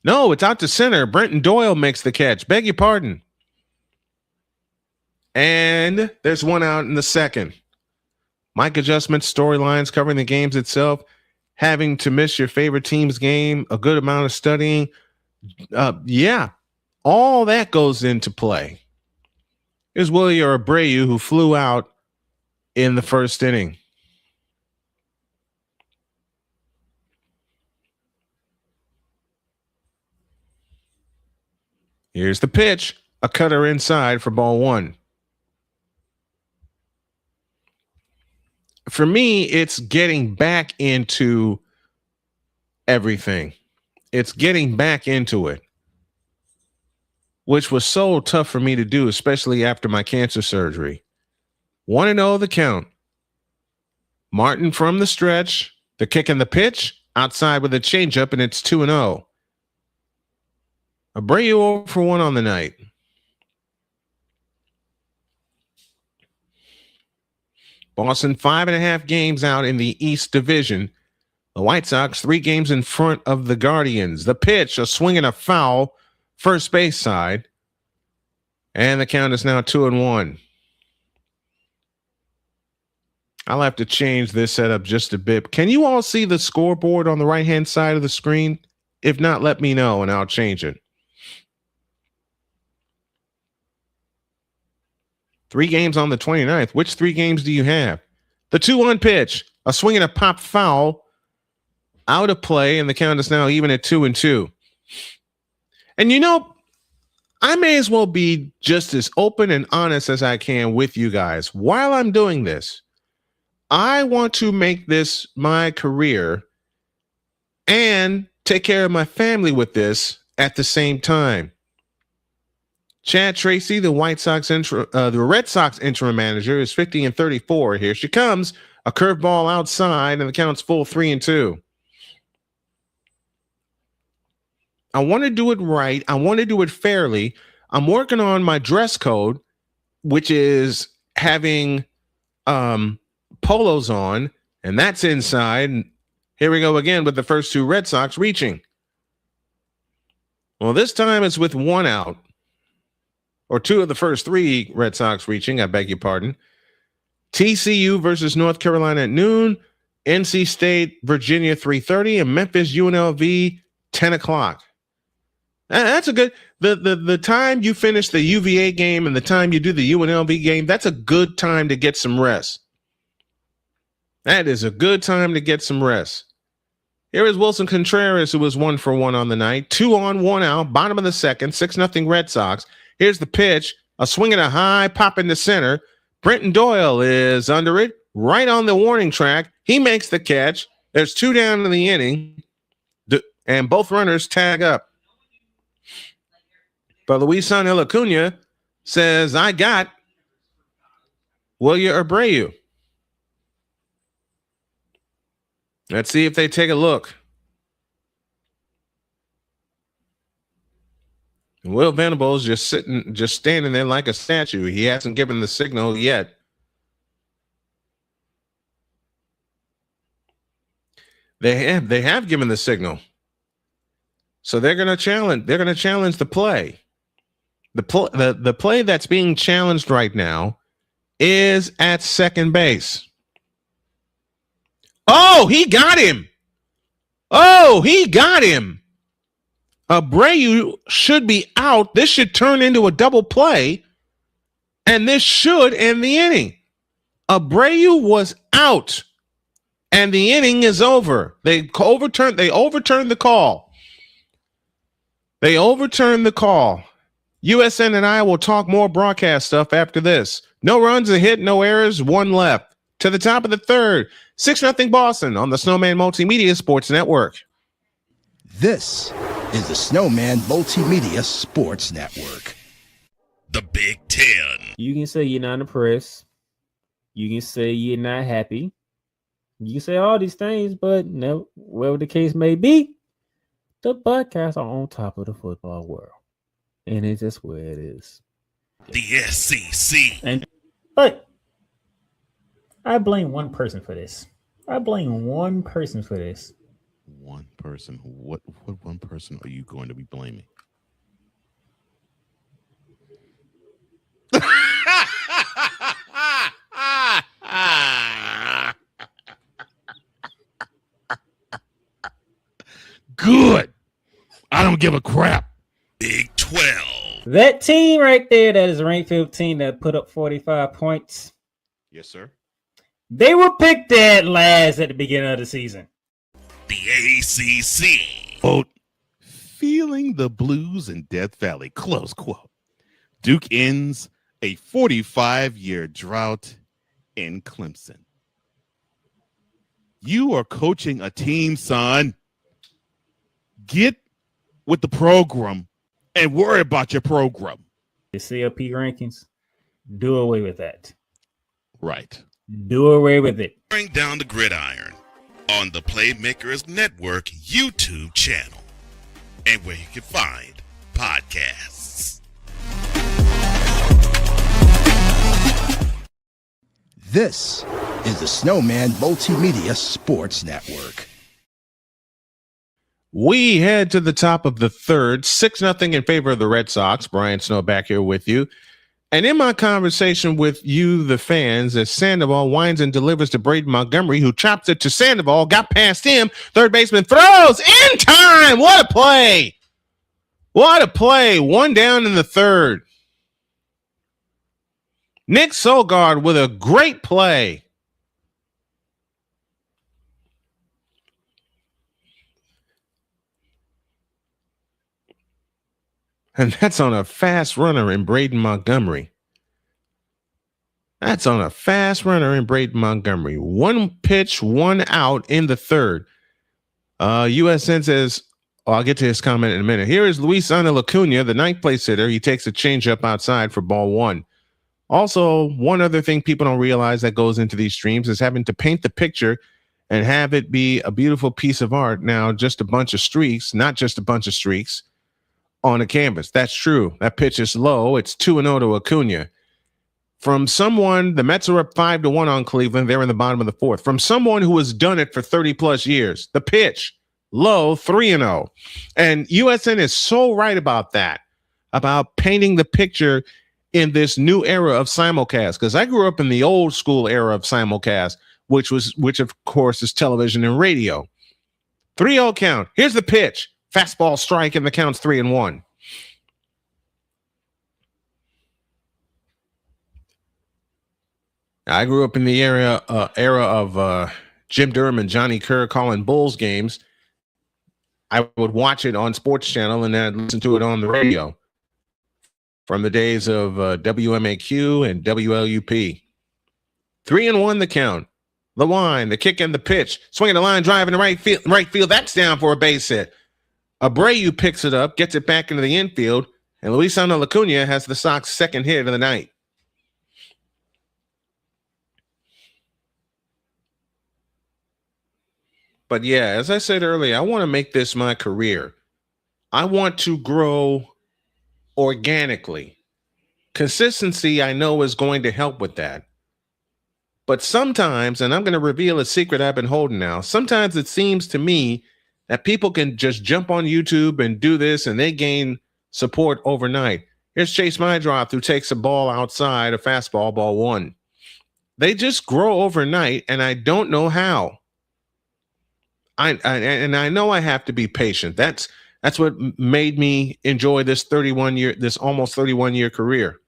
No, it's out to center. Brenton Doyle makes the catch. Beg your pardon. And there's one out in the second. Mic adjustments, storylines, covering the games itself, having to miss your favorite team's game, a good amount of studying. All that goes into play. Here's Willie Abreu, who flew out in the first inning. Here's the pitch, a cutter inside for ball one. For me, it's getting back into everything. It's getting back into it, which was so tough for me to do, especially after my cancer surgery. 1-0 the count. Martin from the stretch, the kick and the pitch, outside with a changeup, and it's 2-0. Abreu 0 for 1 on the night. Boston 5.5 games out in the East Division. The White Sox 3 games in front of the Guardians. The pitch, a swing and a foul, first base side. And the count is now 2-1. I'll have to change this setup just a bit. Can you all see the scoreboard on the right-hand side of the screen? If not, let me know and I'll change it. 3 games on the 29th. Which 3 games do you have? The 2-1 pitch, a swing and a pop foul, out of play, and the count is now even at 2-2. And you know, I may as well be just as open and honest as I can with you guys. While I'm doing this, I want to make this my career and take care of my family with this at the same time. Chad Tracy, the Red Sox interim manager, is 50-34. Here she comes, a curveball outside, and the count's full 3-2. I want to do it right. I want to do it fairly. I'm working on my dress code, which is having polos on, and that's inside. Here we go again with the first two Red Sox reaching. Well, this time it's with one out, or two of the first three Red Sox reaching, I beg your pardon. TCU versus North Carolina at noon, NC State, Virginia 3:30, and Memphis UNLV 10 o'clock. That's a good, the time you finish the UVA game and the time you do the UNLV game, that's a good time to get some rest. That is a good time to get some rest. Here is Wilson Contreras, who was 1 for 1 on the night. 2 on, 1 out, bottom of the second, 6-0 Red Sox. Here's the pitch, a swing and a high, pop in the center. Brenton Doyle is under it, right on the warning track. He makes the catch. There's 2 down in the inning, and both runners tag up. But Luisangel Acuna says, I got Wilyer Abreu. Let's see if they take a look. Will Venables just standing there like a statue. He hasn't given the signal yet. They have given the signal. So they're going to challenge the play. The play that's being challenged right now is at second base. Oh, he got him. Abreu should be out. This should turn into a double play, and this should end the inning. Abreu was out, and the inning is over. They overturned the call. USN and I will talk more broadcast stuff after this. No runs, a hit, no errors, 1 left. To the top of the third, 6-0 Boston on the Snowman Multimedia Sports Network. This is the Snowman Multimedia Sports Network. The Big Ten. You can say you're not impressed. You can say you're not happy. You can say all these things, but no, whatever the case may be, the Buckeyes are on top of the football world. And it's just where it is. The SEC. But I blame one person for this. One person? What one person are you going to be blaming? Good. I don't give a crap. Big 12. That team right there that is ranked 15 that put up 45 points. Yes, sir. They were picked dead last at the beginning of the season. The ACC. Quote, feeling the blues in Death Valley, close quote. Duke ends a 45-year drought in Clemson. You are coaching a team, son. Get with the program and worry about your program. The CLP rankings, do away with that. Right. Do away with it. Bring down the gridiron on the Playmakers Network YouTube channel and where you can find podcasts. This is the Snowman Multimedia Sports Network. We head to the top of the third, 6-0 in favor of the Red Sox. Brian Snow back here with you. And in my conversation with you, the fans, as Sandoval winds and delivers to Braden Montgomery, who chops it to Sandoval, got past him. Third baseman throws in time. What a play. What a play. 1 down in the third. Nick Solgaard with a great play. And that's on a fast runner in Braden Montgomery. One pitch, 1 out in the third. USN says, I'll get to his comment in a minute. Here is Luisangel Acuna, the 9th place hitter. He takes a changeup outside for ball 1. Also, one other thing people don't realize that goes into these streams is having to paint the picture and have it be a beautiful piece of art. Now, just a bunch of streaks, not just a bunch of streaks on a canvas. That's true. That pitch is low. It's 2-0 to Acuna. From someone, the Mets are up 5-1 on Cleveland. They're in the bottom of the fourth. From someone who has done it for 30 plus years. The pitch, low, 3-0. And USN is so right about that, about painting the picture in this new era of simulcast. Because I grew up in the old school era of simulcast, which of course is television and radio. 3-0 count. Here's the pitch. Fastball strike, and the count's 3-1. I grew up in the era of Jim Durham and Johnny Kerr calling Bulls games. I would watch it on Sports Channel and then I'd listen to it on the radio from the days of WMAQ and WLUP. 3-1 the count. The line, the kick, and the pitch. Swinging the line, driving to right field. That's down for a base hit. Abreu picks it up, gets it back into the infield, and Luisano Acuna has the Sox' second hit of the night. But yeah, as I said earlier, I want to make this my career. I want to grow organically. Consistency, I know, is going to help with that. But sometimes, and I'm going to reveal a secret I've been holding now, sometimes it seems to me that people can just jump on YouTube and do this and they gain support overnight. Here's Chase Mydroth, who takes a ball outside, a fastball, ball one. They just grow overnight, and I don't know how. I know I have to be patient. That's what made me enjoy this almost 31 year career.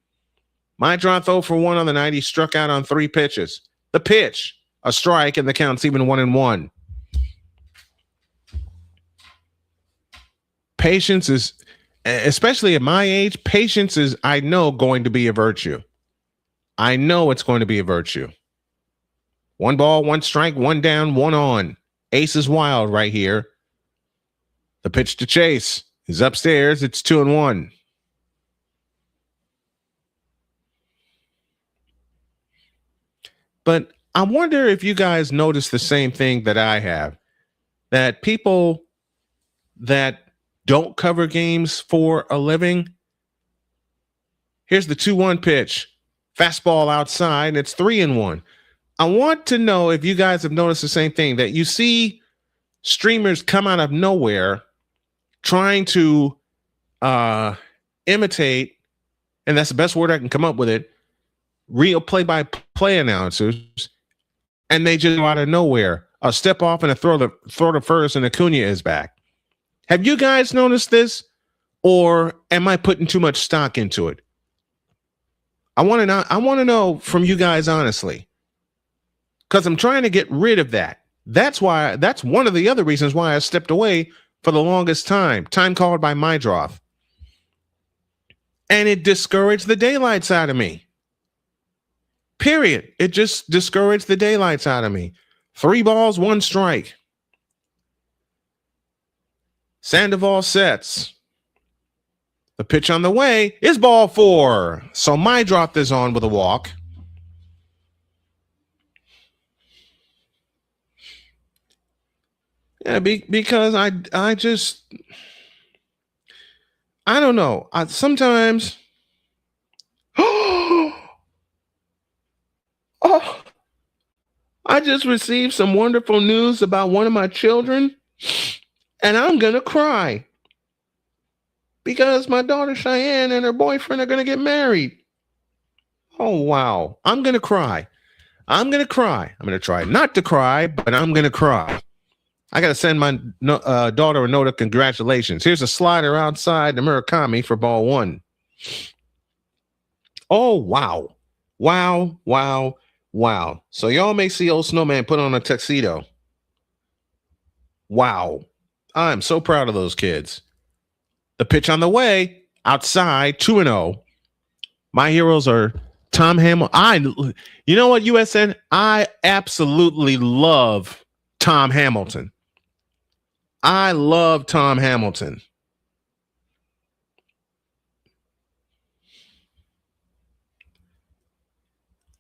Mydroth 0 for 1 on the night. He struck out on 3 pitches. The pitch, a strike, and the count's even 1-1. Patience is, especially at my age, patience is, I know, going to be a virtue. I know it's going to be a virtue. 1 ball, 1 strike, 1 down, 1 on. Ace is wild right here. The pitch to Chase is upstairs. It's 2-1. But I wonder if you guys notice the same thing that I have, that people that don't cover games for a living, here's the 2-1 pitch, fastball outside, and it's 3-1. I want to know if you guys have noticed the same thing, that you see streamers come out of nowhere trying to imitate, and that's the best word I can come up with it, real play-by-play announcers, and they just go out of nowhere. A step off and a throw to first, and Acuna is back. Have you guys noticed this, or am I putting too much stock into it? I want to know from you guys honestly, because I'm trying to get rid of that. That's one of the other reasons why I stepped away for the longest time called by Mydroth. And it discouraged the daylights out of me. Period. It just discouraged the daylights out of me. 3 balls, 1 strike. Sandoval sets. The pitch on the way is ball 4. So Mydroth is on with a walk. Yeah, because I don't know. Sometimes, I just received some wonderful news about one of my children, and I'm gonna cry because my daughter Cheyenne and her boyfriend are gonna get married. Oh wow! I'm gonna cry. I'm gonna try not to cry, but I'm gonna cry. I got to send my daughter a note of congratulations. Here's a slider outside the Murakami for ball 1. Oh, wow. Wow, wow, wow. So y'all may see old Snowman put on a tuxedo. Wow. I'm so proud of those kids. The pitch on the way, outside, 2-0. My heroes are Tom Hamilton. You know what, USN? I absolutely love Tom Hamilton. I love Tom Hamilton.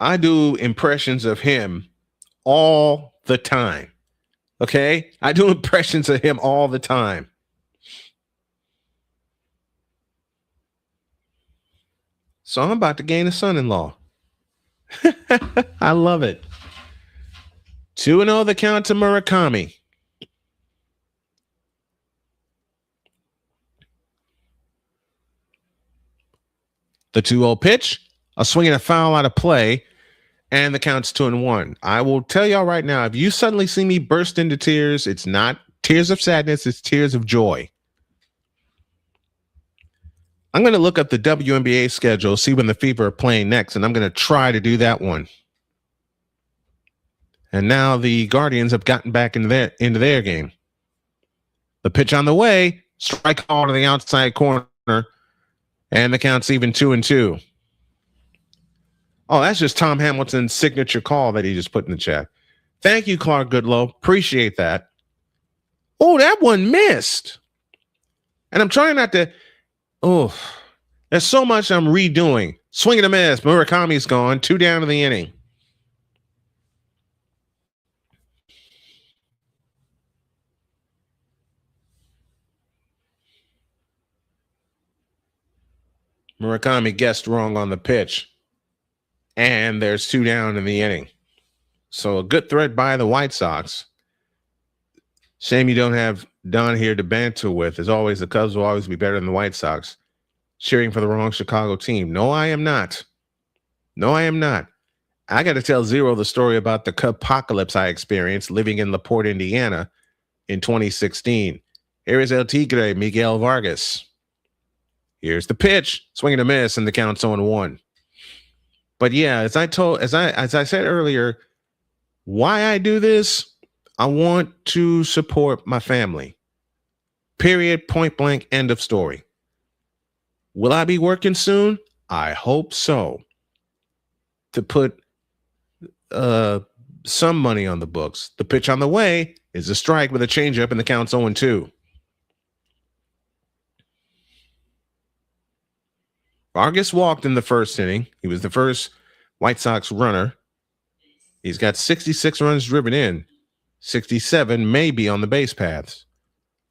I do impressions of him all the time. Okay? I do impressions of him all the time. So I'm about to gain a son-in-law. I love it. 2-0 the count to Murakami. The 2-0 pitch, a swing and a foul out of play, and the count's 2-1. I will tell y'all right now, if you suddenly see me burst into tears, it's not tears of sadness, it's tears of joy. I'm going to look up the WNBA schedule, see when the Fever are playing next, and I'm going to try to do that one. And now the Guardians have gotten back into their game. The pitch on the way, strike call to the outside corner, and the count's even 2-2. Oh, that's just Tom Hamilton's signature call that he just put in the chat. Thank you, Clark Goodlow. Appreciate that. Oh, that one missed. And I'm trying not to. Oh, there's so much I'm redoing. Swing and a miss. Murakami's gone. 2 down in the inning. Murakami guessed wrong on the pitch. And there's 2 down in the inning. So a good threat by the White Sox. Shame you don't have Don here to banter with. As always, the Cubs will always be better than the White Sox. Cheering for the wrong Chicago team. No, I am not. No, I am not. I got to tell Zero the story about the Cub-pocalypse I experienced living in LaPorte, Indiana in 2016. Here is El Tigre, Miguel Vargas. Here's the pitch. Swing and a miss, and the count's 0-1. But yeah, as I said earlier, why I do this, I want to support my family. Period, point blank, end of story. Will I be working soon? I hope so. To put some money on the books. The pitch on the way is a strike with a changeup, and the count's 0-2. Vargas walked in the first inning. He was the first White Sox runner. He's got 66 runs driven in. 67 may be on the base paths.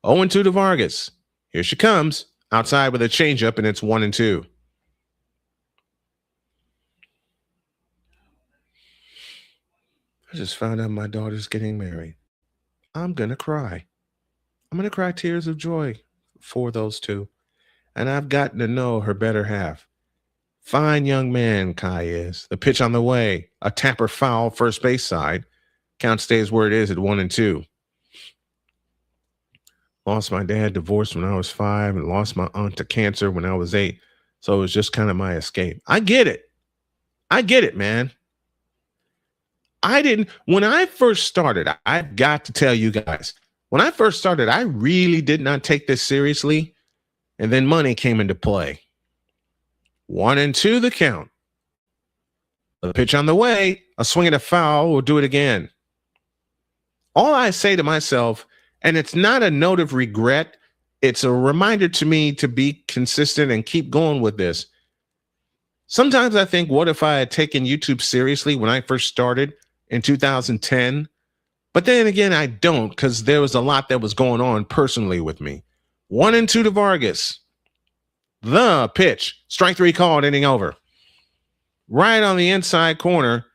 0-2 to Vargas. Here she comes. Outside with a changeup, and it's 1-2. I just found out my daughter's getting married. I'm going to cry. I'm going to cry tears of joy for those two. And I've gotten to know her better half. Fine young man, Kai is. The pitch on the way. A tapper foul, first base side. Count stays where it is at 1-2. Lost my dad, divorced when I was 5, and lost my aunt to cancer when I was 8. So it was just kind of my escape. I get it. I get it, man. When I first started, I've got to tell you guys, when I first started, I really did not take this seriously. And then money came into play. 1-2 the count. The pitch on the way, a swing and a foul, we'll do it again. All I say to myself, and it's not a note of regret, it's a reminder to me to be consistent and keep going with this. Sometimes I think, what if I had taken YouTube seriously when I first started in 2010? But then again, I don't, because there was a lot that was going on personally with me. 1-2 to Vargas. The pitch. Strike 3 called, inning over. Right on the inside corner.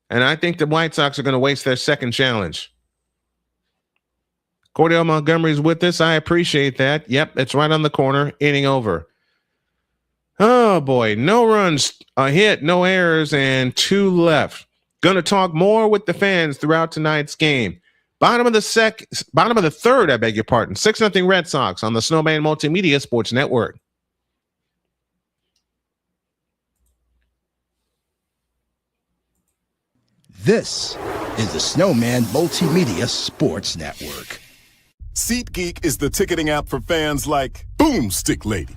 And I think the White Sox are going to waste their second challenge. Cordell Montgomery's with us. I appreciate that. Yep, it's right on the corner. Inning over. Oh, boy. No runs, a hit, no errors, and 2 left. Going to talk more with the fans throughout tonight's game. Bottom of the third, I beg your pardon. 6-0 Red Sox on the Snowman Multimedia Sports Network. This is the Snowman Multimedia Sports Network. SeatGeek is the ticketing app for fans like Boomstick Lady.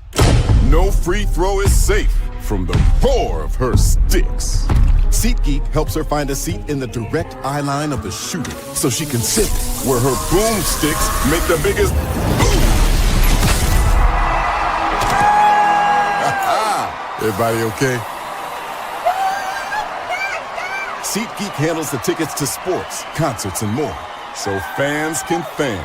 No free throw is safe from the roar of her sticks. SeatGeek helps her find a seat in the direct eye line of the shooter so she can sit where her boomsticks make the biggest boom. Everybody okay? SeatGeek handles the tickets to sports, concerts, and more, so fans can fan.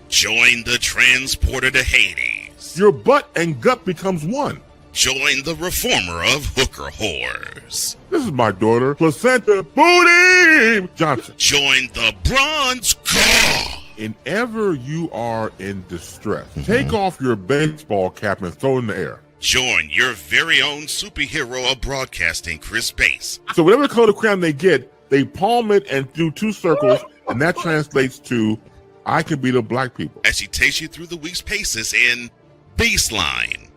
Join the transporter to Hades. Your butt and gut becomes one. Join the reformer of hooker whores. This is my daughter, Placenta Booty Johnson. Join the bronze car. Whenever you are in distress, take off your baseball cap and throw it in the air. Join your very own superhero of broadcasting, Chris Bass. So whatever color crayon they get, they palm it and do 2 circles, and that translates to, I can be the black people. As she takes you through the week's paces in Baseline.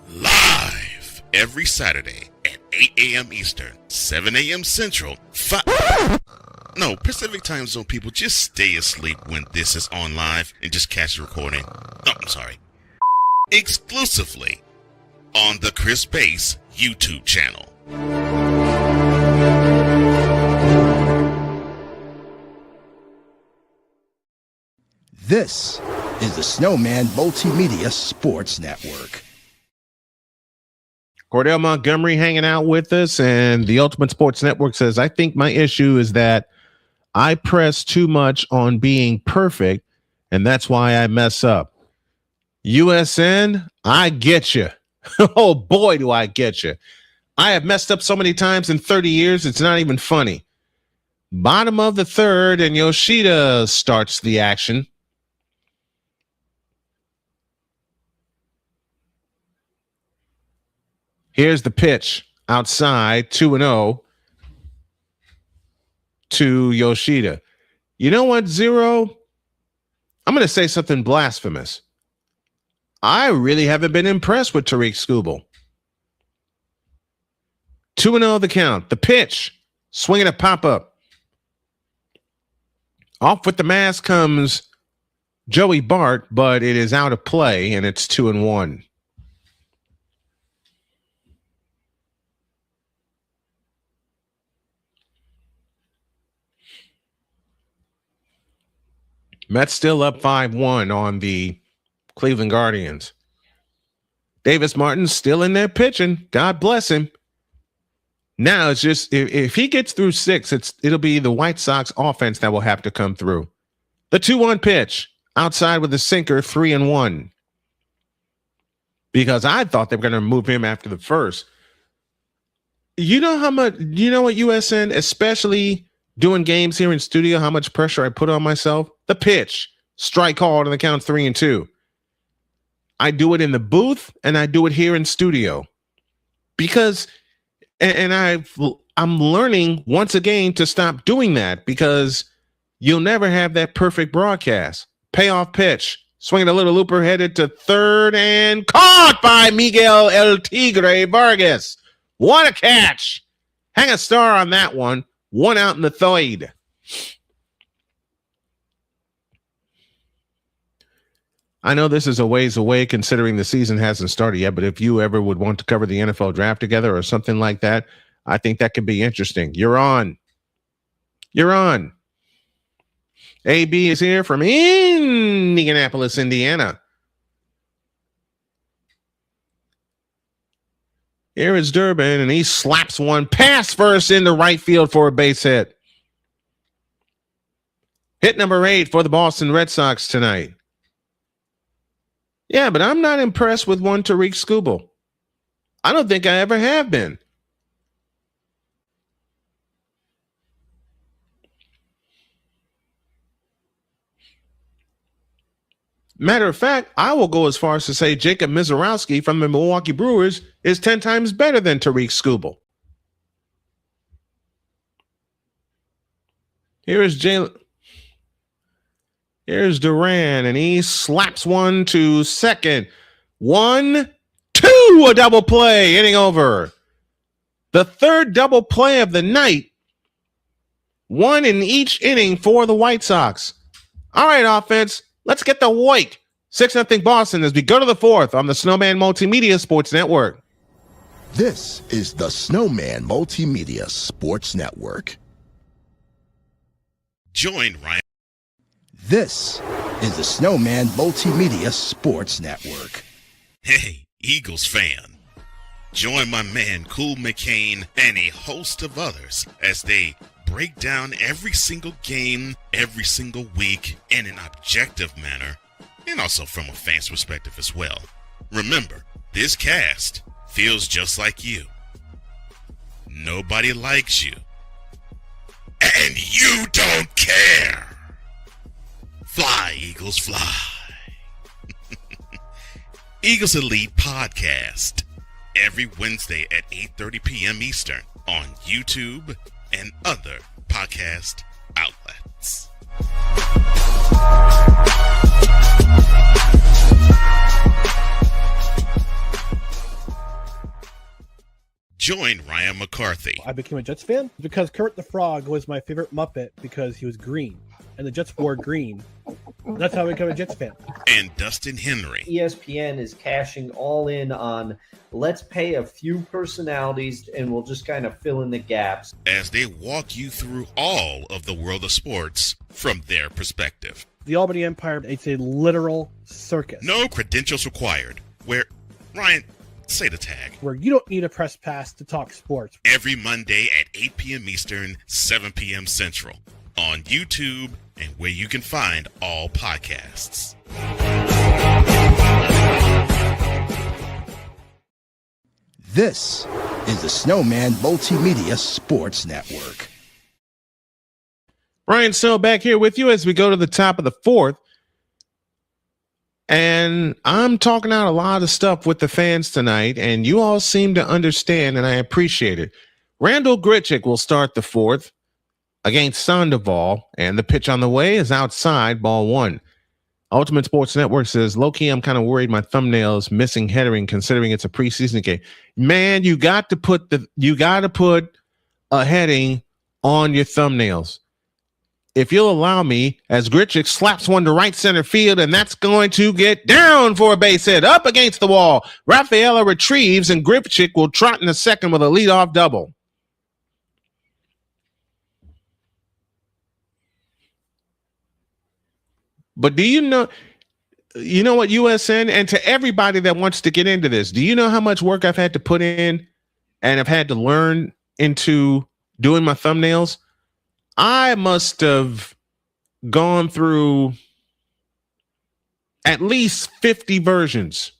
Live every Saturday at 8 a.m. Eastern, 7 a.m. Central, Pacific Time Zone people, just stay asleep when this is on live and just catch the recording. Oh, I'm sorry. Exclusively on the Chris Bass YouTube channel. This is the Snowman Multimedia Sports Network. Cordell Montgomery hanging out with us, and the Ultimate Sports Network says, I think my issue is that I press too much on being perfect, and that's why I mess up. USN, I get you. Oh, boy, do I get you. I have messed up so many times in 30 years, it's not even funny. Bottom of the third, and Yoshida starts the action. Here's the pitch outside, 2-0 to Yoshida. You know what, Zero? I'm going to say something blasphemous. I really haven't been impressed with Tariq Skubal. 2-0 the count. The pitch, swinging a pop-up. Off with the mask comes Joey Bart, but it is out of play, and it's 2-1. Mets still up 5-1 on the Cleveland Guardians. Davis Martin's still in there pitching. God bless him. Now it's just if he gets through 6, it'll be the White Sox offense that will have to come through. The 2-1 pitch outside with the sinker, 3-1. Because I thought they were going to move him after the first. You know what, USN, especially doing games here in studio, how much pressure I put on myself? The pitch, strike called, and the count 3-2. I do it in the booth and I do it here in studio because, and I'm learning once again to stop doing that because you'll never have that perfect broadcast. Payoff pitch, swinging a little looper, headed to third and caught by Miguel El Tigre Vargas. What a catch! Hang a star on that one. 1 out in the third. I know this is a ways away considering the season hasn't started yet, but if you ever would want to cover the NFL draft together or something like that, I think that could be interesting. You're on. AB is here from Indianapolis, Indiana. Here is Durbin, and he slaps one pass first into right field for a base hit. Hit number 8 for the Boston Red Sox tonight. Yeah, but I'm not impressed with one Tariq Skubal. I don't think I ever have been. Matter of fact, I will go as far as to say Jacob Mizorowski from the Milwaukee Brewers is 10 times better than Tariq Skubal. Here's Duran, and he slaps one to second. 1-2, a double play, inning over. The third double play of the night. 1 in each inning for the White Sox. All right, offense. Let's get the white. 6-0 Boston as we go to the 4th on the Snowman Multimedia Sports Network. This is the Snowman Multimedia Sports Network. Join Ryan. This is the Snowman Multimedia Sports Network. Hey, Eagles fan. Join my man Cool McCain and a host of others as they break down every single game, every single week in an objective manner, and also from a fan's perspective as well. Remember, This cast feels just like you. Nobody likes you. And you don't care. Fly, Eagles, fly. Eagles Elite Podcast. Every Wednesday at 8:30 p.m. Eastern on YouTube and other podcast outlets. Join Ryan McCarthy. I became a Jets fan because Kurt the Frog was my favorite Muppet because he was green, and the Jets wore green. That's how I became a Jets fan. And Dustin Henry. ESPN is cashing all in on let's pay a few personalities and we'll just kind of fill in the gaps. As they walk you through all of the world of sports from their perspective. The Albany Empire, it's a literal circus. No credentials required. Where, Ryan, say the tag. Where you don't need a press pass to talk sports. Every Monday at 8 p.m. Eastern, 7 p.m. Central. On YouTube and where you can find all podcasts. This is the Snowman Multimedia Sports Network. Ryan Snow back here with you as we go to the top of the fourth. And I'm talking out a lot of stuff with the fans tonight, and you all seem to understand, and I appreciate it. Randall Grichuk will start the fourth against Sandoval, and the pitch on the way is outside, ball one. Ultimate Sports Network says, low-key, I'm kind of worried my thumbnail's missing headering considering it's a preseason game. Man, you got to put a heading on your thumbnails. If you'll allow me, as Grichuk slaps one to right center field, and that's going to get down for a base hit up against the wall. Rafaela retrieves, and Grichuk will trot in the second with a leadoff double. But do you know what, USN, and to everybody that wants to get into this, do you know how much work I've had to put in and I've had to learn into doing my thumbnails? I must have gone through at least 50 versions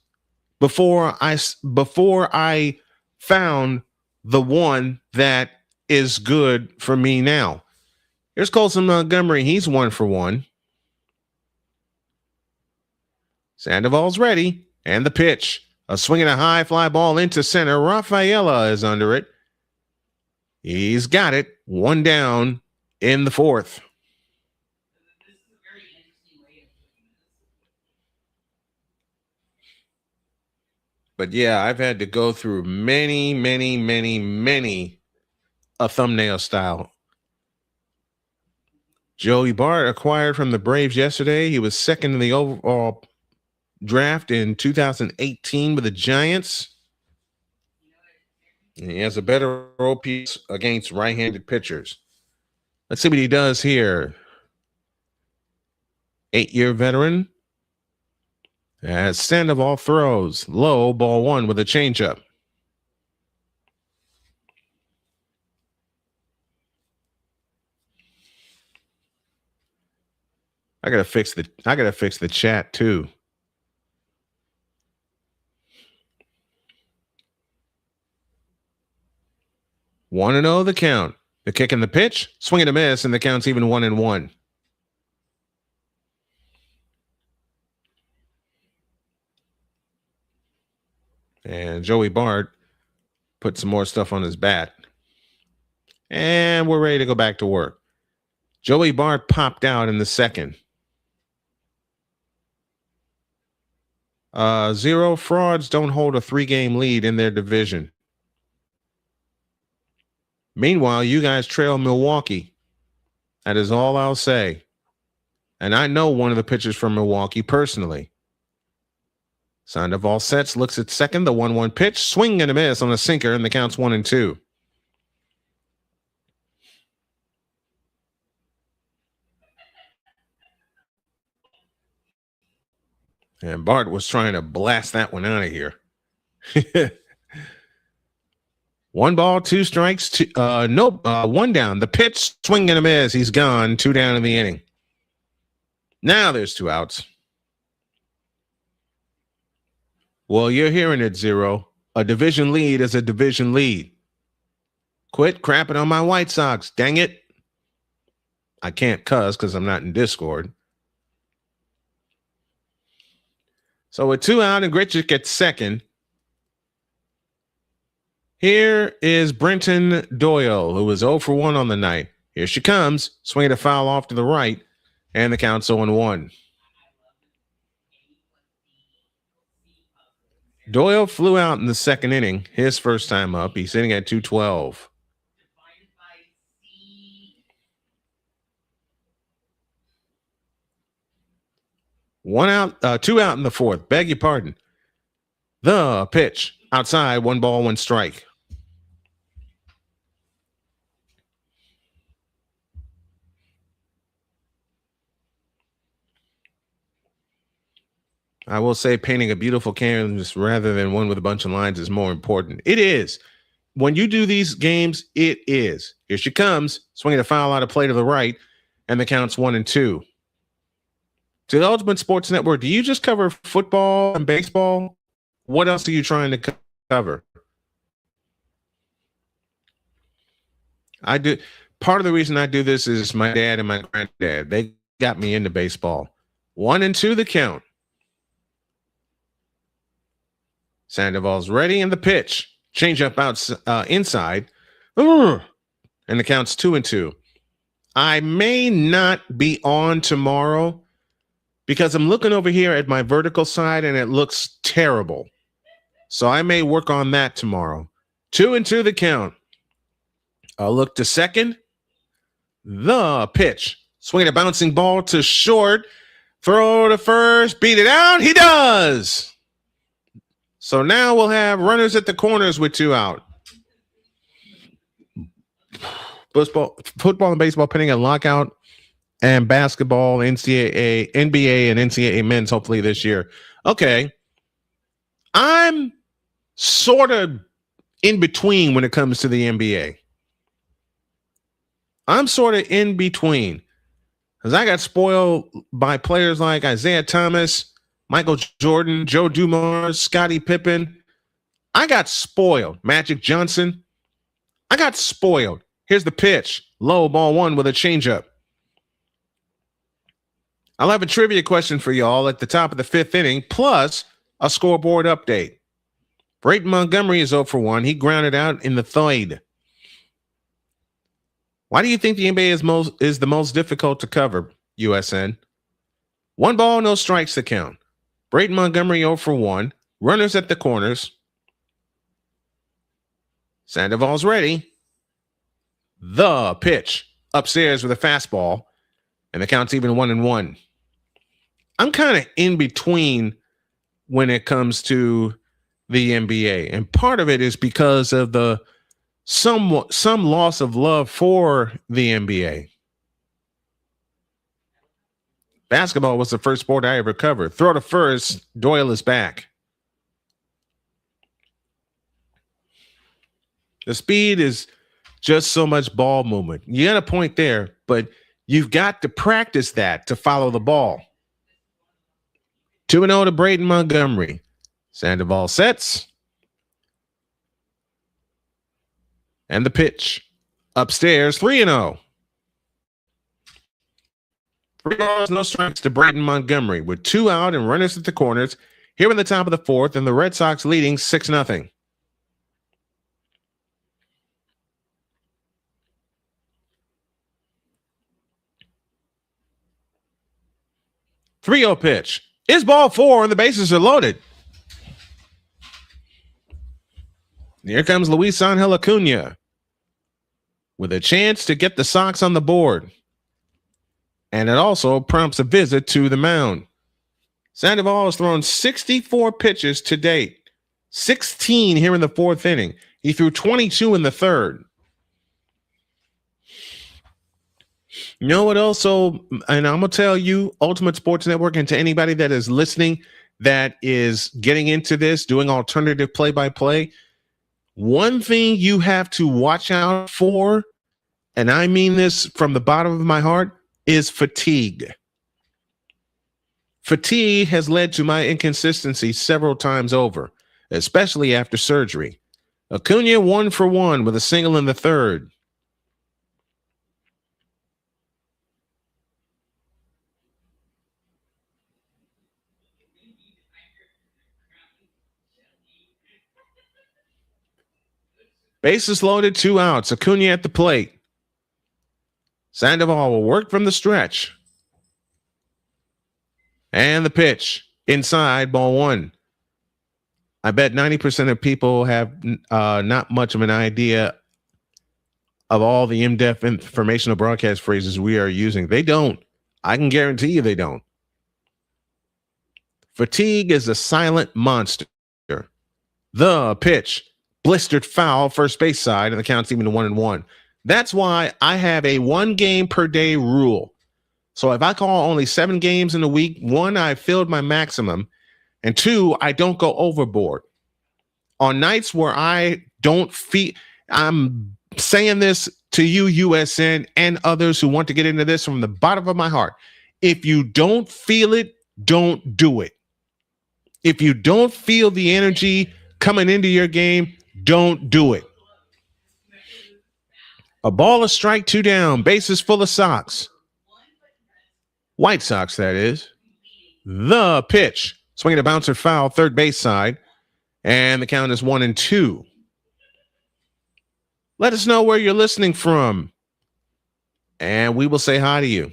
before I found the one that is good for me now. Here's Colson Montgomery. He's 1 for 1. Sandoval's ready, and the pitch. A swing and a high fly ball into center. Rafaela is under it. He's got it. 1 down in the fourth. But yeah, I've had to go through many a thumbnail style. Joey Bart acquired from the Braves yesterday. He was second in the overall draft in 2018 with the Giants. And he has a better OPS against right-handed pitchers. Let's see what he does here. 8-year veteran. As Sandoval throws low, ball one with a changeup. I gotta fix the chat too. One and 0 the count. The kick and the pitch, swing and a miss, and the count's even 1-1. And Joey Bart put some more stuff on his bat. And we're ready to go back to work. Joey Bart popped out in the second. 0 frauds don't hold a 3-game lead in their division. Meanwhile, you guys trail Milwaukee. That is all I'll say. And I know one of the pitchers from Milwaukee personally. Sandoval sets, looks at second, the 1-1 pitch, swing and a miss on a sinker, and the count's 1-2. And Bart was trying to blast that one out of here. 1 ball, 2 strikes, 1 down. The pitch, swing and a miss. He's gone. 2 down in the inning. Now there's 2 outs. Well, you're hearing it, Zero. A division lead is a division lead. Quit crapping on my White Sox. Dang it. I can't cuss because I'm not in Discord. So with 2 out and Grichuk at second, here is Brenton Doyle, who was 0 for 1 on the night. Here she comes, swinging a foul off to the right, and the count's 0-1. Doyle flew out in the second inning, his first time up. He's sitting at 212. Two out in the fourth. Beg your pardon. The pitch outside, 1 ball, 1 strike. I will say painting a beautiful canvas rather than one with a bunch of lines is more important. It is. When you do these games, it is. Here she comes, swinging a foul out of play to the right, and the count's 1-2. To the Ultimate Sports Network, do you just cover football and baseball? What else are you trying to cover? I do. Part of the reason I do this is my dad and my granddad. They got me into baseball. 1-2 the count. Sandoval's ready, and the pitch. Change up inside. And the count's 2-2. I may not be on tomorrow because I'm looking over here at my vertical side and it looks terrible. So I may work on that tomorrow. 2-2 the count. I'll look to second. The pitch. Swing a bouncing ball to short. Throw to first. Beat it out. He does. So now we'll have runners at the corners with 2 out. Football and baseball pending a lockout, and basketball, NBA, and NCAA men's hopefully this year. Okay. I'm sort of in between when it comes to the NBA. I'm sort of in between because I got spoiled by players like Isaiah Thomas, Michael Jordan, Joe Dumars, Scottie Pippen. I got spoiled. Magic Johnson. I got spoiled. Here's the pitch. Low, ball 1 with a changeup. I'll have a trivia question for y'all at the top of the 5th inning, plus a scoreboard update. Brayton Montgomery is 0 for 1. He grounded out in the third. Why do you think the NBA is the most difficult to cover, USN? 1 ball, no strikes to count. Brayton Montgomery 0 for 1. Runners at the corners. Sandoval's ready. The pitch. Upstairs with a fastball. And the count's even 1-1. I'm kind of in between when it comes to the NBA. And part of it is because of the some loss of love for the NBA. Basketball was the first sport I ever covered. Throw to first. Doyle is back. The speed is just so much ball movement. You got a point there, but you've got to practice that to follow the ball. 2-0 to Brayton Montgomery. Sandoval sets. And the pitch. Upstairs, 3-0. 3 balls, no strikes to Brayton Montgomery with 2 out and runners at the corners. Here in the top of the 4th, and the Red Sox leading 6-0. Three-0 pitch. Is ball 4, and the bases are loaded. Here comes Luis Angel Acuna with a chance to get the Sox on the board. And it also prompts a visit to the mound. Sandoval has thrown 64 pitches to date, 16 here in the 4th inning. He threw 22 in the 3rd. You know what also, and I'm going to tell you, Ultimate Sports Network, and to anybody that is listening that is getting into this, doing alternative play-by-play, one thing you have to watch out for, and I mean this from the bottom of my heart, is fatigue. Fatigue has led to my inconsistency several times over, especially after surgery. Acuna 1 for 1 with a single in the third. Bases loaded, 2 outs. Acuna at the plate. Sandoval will work from the stretch. And the pitch. Inside, ball 1. I bet 90% of people have not much of an idea of all the in-depth informational broadcast phrases we are using. They don't. I can guarantee you they don't. Fatigue is a silent monster. The pitch. Blistered foul, first base side, and the count's even to 1-1. That's why I have a 1 game per day rule. So if I call only 7 games in a week, 1, I filled my maximum, and 2, I don't go overboard. On nights where I don't feel, I'm saying this to you, USN, and others who want to get into this from the bottom of my heart. If you don't feel it, don't do it. If you don't feel the energy coming into your game, don't do it. A ball, a strike, 2 down, bases full of Sox. White Sox, that is. The pitch. Swinging a bouncer foul, third base side. And the count is 1-2. Let us know where you're listening from, and we will say hi to you.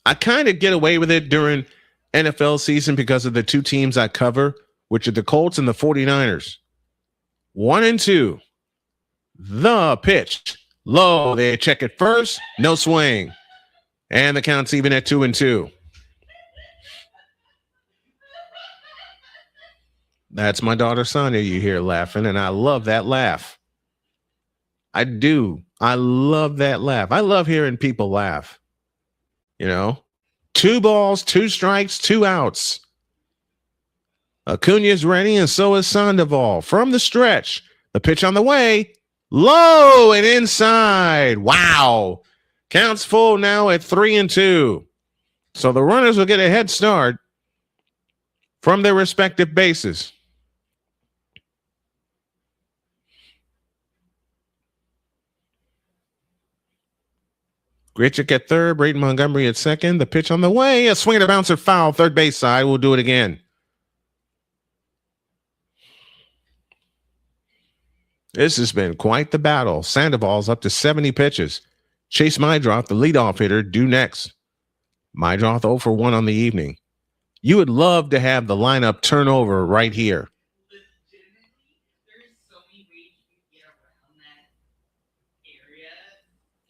I kind of get away with it during NFL season because of the 2 teams I cover, which are the Colts and the 49ers. 1-2. The pitch. Low. They check it first. No swing. And the count's even at 2-2. That's my daughter Sonia you hear laughing, and I love that laugh. I do. I love that laugh. I love hearing people laugh. You know, 2 balls, 2 strikes, 2 outs. Acuna's ready, and so is Sandoval. From the stretch, the pitch on the way, low and inside. Wow. Counts full now at 3-2. So the runners will get a head start from their respective bases. Grichuk at third, Brayton Montgomery at second. The pitch on the way, a swing and a bouncer foul, third base side. We'll do it again. This has been quite the battle. Sandoval's up to 70 pitches. Chase Mydroth, the leadoff hitter, due next. Mydroth 0 for 1 on the evening. You would love to have the lineup turnover right here.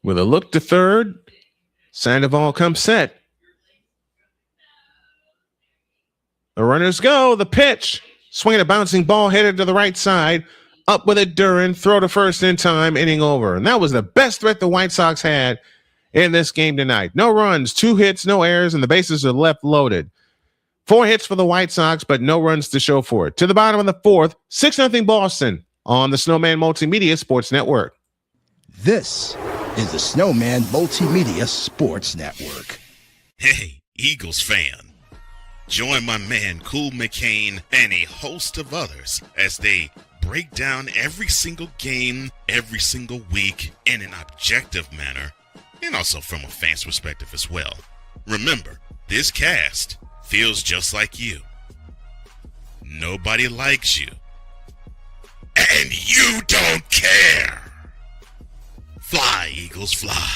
With a look to third, Sandoval comes set. The runners go. The pitch. Swinging a bouncing ball headed to the right side. Up with it, Duran. Throw to first in time. Inning over. And that was the best threat the White Sox had in this game tonight. No runs, 2 hits, no errors, and the bases are left loaded. 4 hits for the White Sox, but no runs to show for it. To the bottom of the 4th, 6-0 Boston on the Snowman Multimedia Sports Network. This is the Snowman Multimedia Sports Network. Hey, Eagles fan. Join my man Cool McCain and a host of others as they break down every single game, every single week in an objective manner, and also from a fan's perspective as well. Remember, this cast feels just like you. Nobody likes you. And you don't care. Fly, Eagles, fly.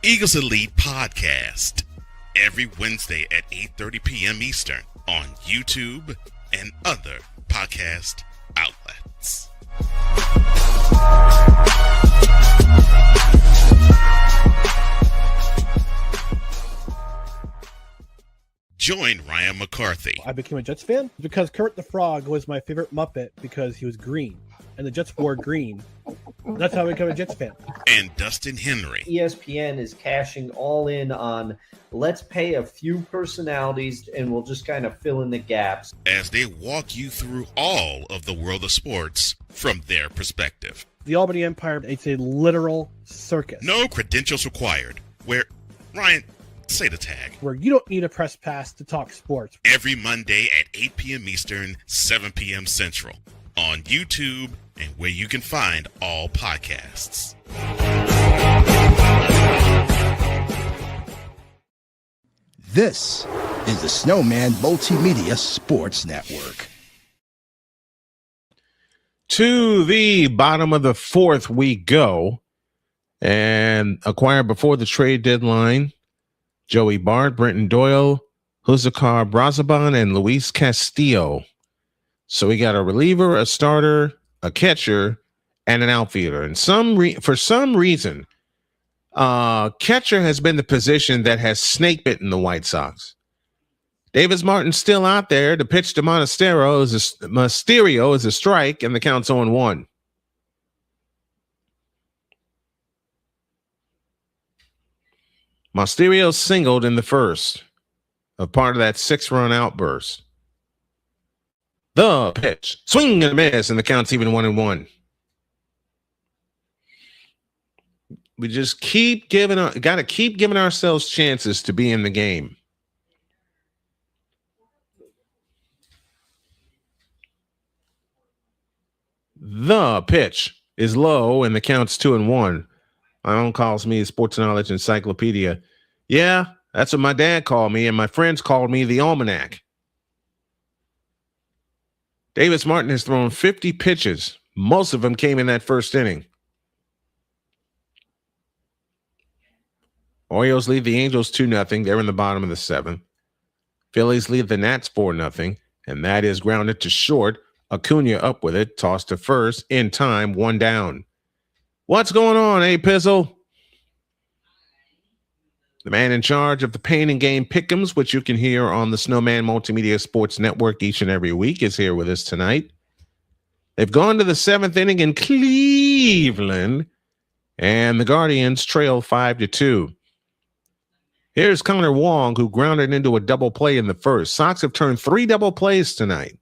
Eagles Elite Podcast. Every Wednesday at 8:30 p.m. Eastern on YouTube and other podcast outlets. Join Ryan McCarthy. I became a Jets fan because Kermit the Frog was my favorite Muppet because he was green, and the Jets wore green. That's how I became a Jets fan. And Dustin Henry. ESPN is cashing all in on let's pay a few personalities and we'll just kind of fill in the gaps. As they walk you through all of the world of sports from their perspective. The Albany Empire, it's a literal circus. No credentials required. Where, Ryan, say the tag. Where you don't need a press pass to talk sports. Every Monday at 8 p.m. Eastern, 7 p.m. Central. On YouTube and where you can find all podcasts. This is the Snowman Multimedia Sports Network. To the bottom of the fourth we go. And acquired before the trade deadline, Joey Bart, Brenton Doyle, Huzakar Brazaban, and Luis Castillo. So we got a reliever, a starter, a catcher, and an outfielder. And for some reason, catcher has been the position that has snake bitten the White Sox. Davis Martin's still out there. The pitch to Mysterio is a strike, and the count's 0-1. Mysterio singled in the first, a part of that 6-run outburst. The pitch, swing and a miss, and the count's even 1-1. We just got to keep giving ourselves chances to be in the game. The pitch is low, and the count's 2-1. My own calls me Sports Knowledge Encyclopedia. Yeah, that's what my dad called me, and my friends called me the Almanac. Davis Martin has thrown 50 pitches. Most of them came in that first inning. Orioles lead the Angels 2-0. They're in the bottom of the seventh. Phillies lead the Nats 4-0, and that is grounded to short. Acuna up with it, tossed to first, in time, 1 down. What's going on, Pizzle? The man in charge of the Pain and Game Pick'ems, which you can hear on the Snowman Multimedia Sports Network each and every week, is here with us tonight. They've gone to the 7th inning in Cleveland, and the Guardians trail 5-2. Here's Connor Wong, who grounded into a double play in the first. Sox have turned 3 double plays tonight.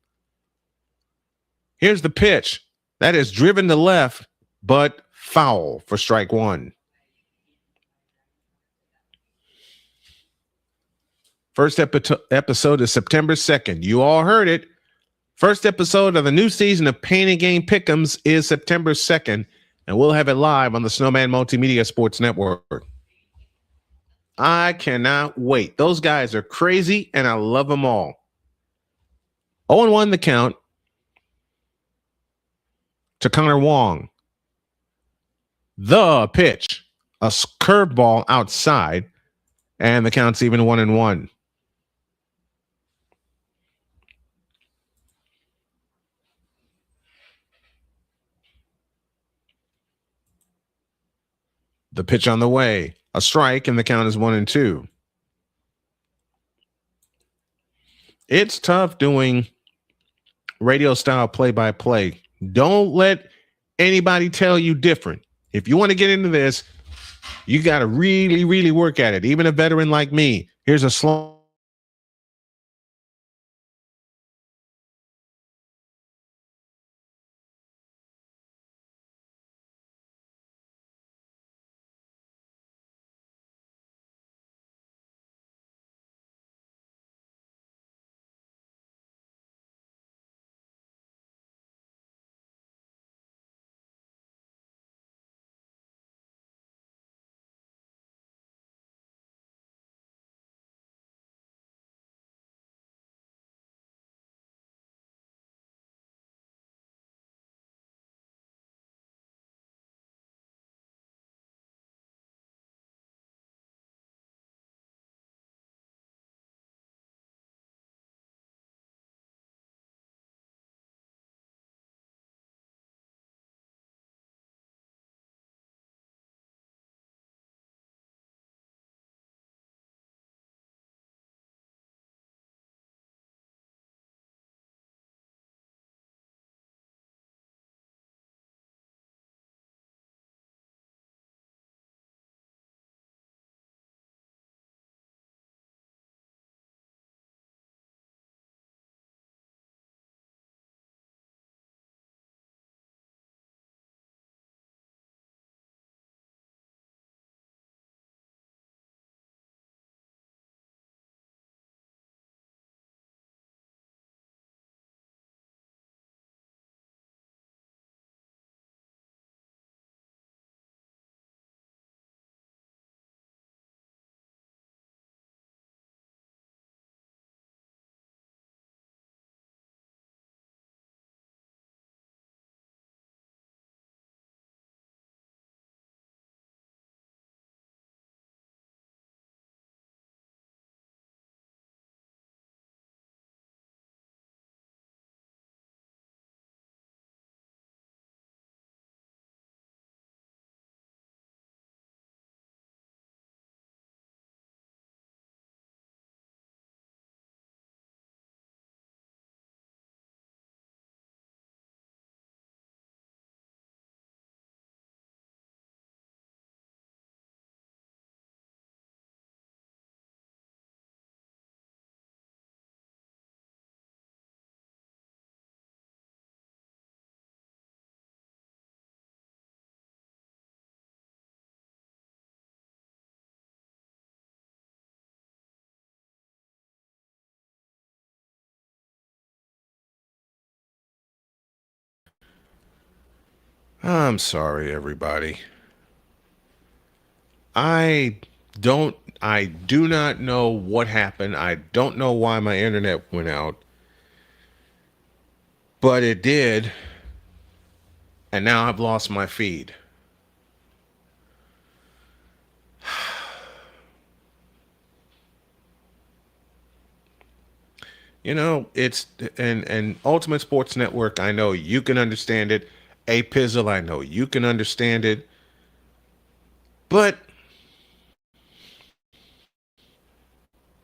Here's the pitch. That is driven to left, but foul for strike 1. First episode is September 2nd. You all heard it. First episode of the new season of Pain and Game Pick'ems is September 2nd, and we'll have it live on the Snowman Multimedia Sports Network. I cannot wait. Those guys are crazy, and I love them all. 0-1 the count to Connor Wong. The pitch, a curveball outside, and the count's even 1-1. The pitch on the way, a strike, and the count is 1-2. It's tough doing radio style play-by-play. Don't let anybody tell you different. If you want to get into this, you got to really, really work at it. Even a veteran like me. Here's a slow I'm sorry, everybody. I do not know what happened. I don't know why my internet went out. But it did. And now I've lost my feed. You know, it's and Ultimate Sports Network, I know you can understand it. A Pizzle, I know you can understand it. But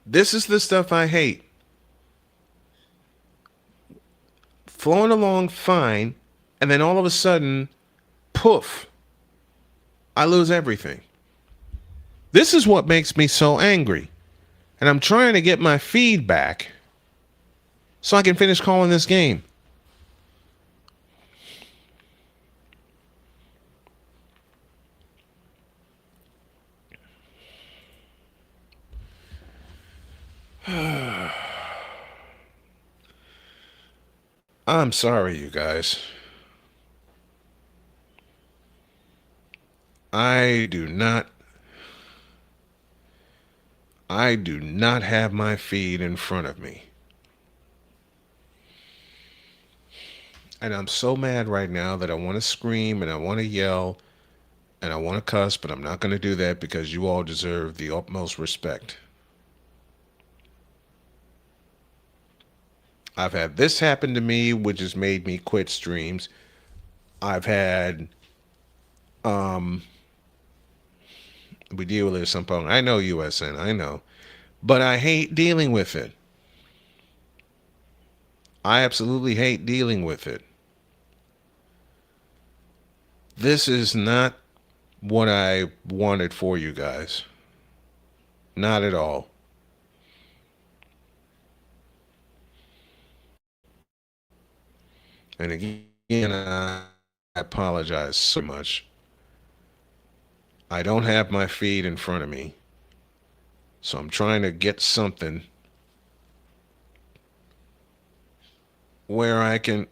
this is the stuff I hate. Flowing along fine, and then all of a sudden, poof, I lose everything. This is what makes me so angry. And I'm trying to get my feed back so I can finish calling this game. I'm sorry, you guys. I do not have my feed in front of me. And I'm so mad right now that I want to scream and I want to yell and I want to cuss, but I'm not going to do that because you all deserve the utmost respect. I've had this happen to me, which has made me quit streams. I've had, we deal with it at some point. I know USN, I know. But I hate dealing with it. I absolutely hate dealing with it. This is not what I wanted for you guys. Not at all. And again, I apologize so much. I don't have my feed in front of me. So I'm trying to get something where I can...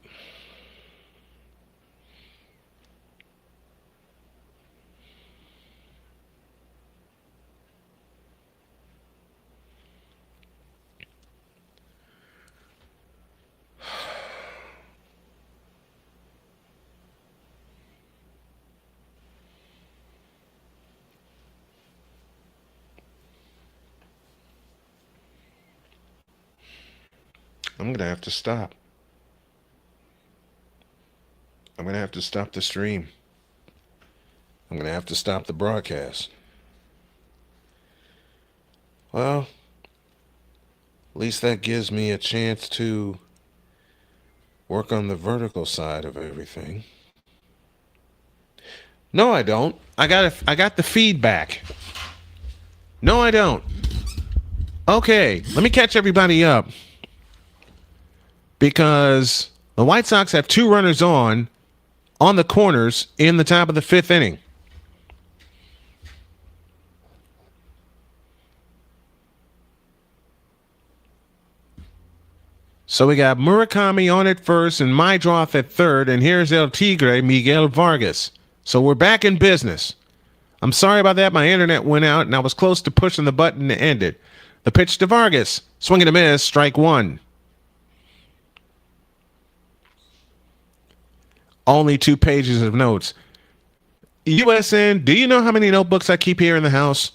I'm going to have to stop. I'm going to have to stop the stream. I'm going to have to stop the broadcast. Well, at least that gives me a chance to work on the vertical side of everything. No, I don't. I got the feedback. No, I don't. Okay, let me catch everybody up. Because the White Sox have 2 runners on the corners in the top of the 5th inning. So we got Murakami on at first and Maydroth at third, and here's El Tigre, Miguel Vargas. So we're back in business. I'm sorry about that. My internet went out, and I was close to pushing the button to end it. The pitch to Vargas. Swing and a miss, strike 1. Only 2 pages of notes. USN, do you know how many notebooks I keep here in the house?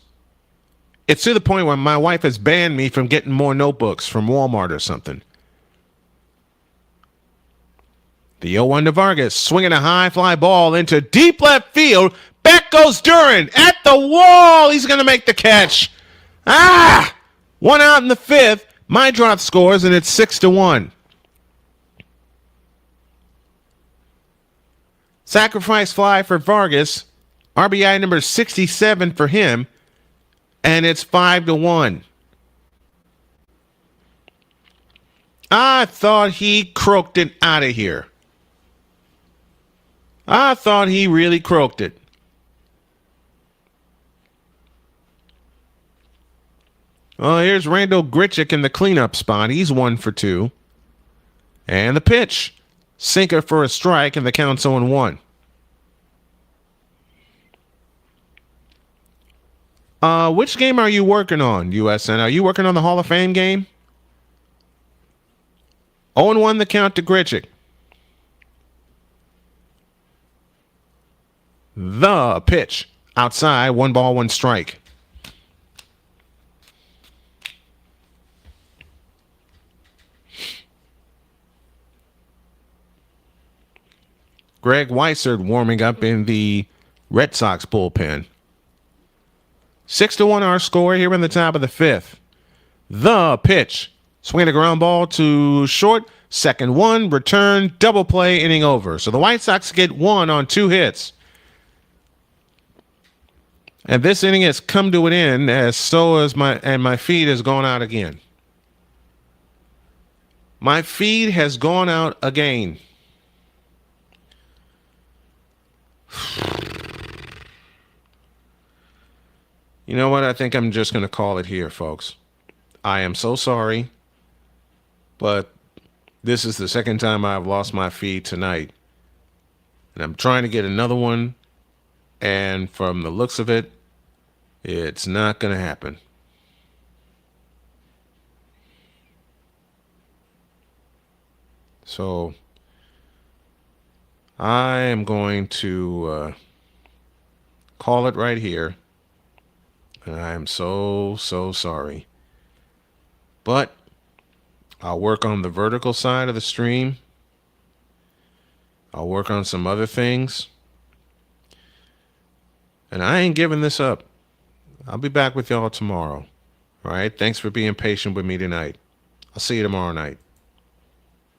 It's to the point where my wife has banned me from getting more notebooks from Walmart or something. The 0-1 to Vargas, swinging a high fly ball into deep left field. Back goes Duran at the wall. He's going to make the catch. 1 out in the 5th. Maydroth scores, and it's 6-1. Sacrifice fly for Vargas. RBI number 67 for him. And it's 5-1. I thought he croaked it out of here. I thought he really croaked it. Oh, here's Randall Grichuk in the cleanup spot. He's 1 for 2. And the pitch. Sinker for a strike, and the count's 0-1. Which game are you working on, USN? Are you working on the Hall of Fame game? 0-1 the count to Gritchick. The pitch. Outside, 1 ball, 1 strike. Greg Weissert warming up in the Red Sox bullpen. 6-1 our score here in the top of the 5th. The pitch. Swing a ground ball to short. Second one. Return. Double play. Inning over. So the White Sox get 1 on 2 hits. And this inning has come to an end, as so as my feed has gone out again. My feed has gone out again. You know what? I think I'm just going to call it here, folks. I am so sorry, but this is the second time I've lost my feed tonight. And I'm trying to get another one, and from the looks of it, it's not going to happen. So I am going to call it right here. And I am so sorry. But I'll work on the vertical side of the stream. I'll work on some other things. And I ain't giving this up. I'll be back with y'all tomorrow. All right? Thanks for being patient with me tonight. I'll see you tomorrow night.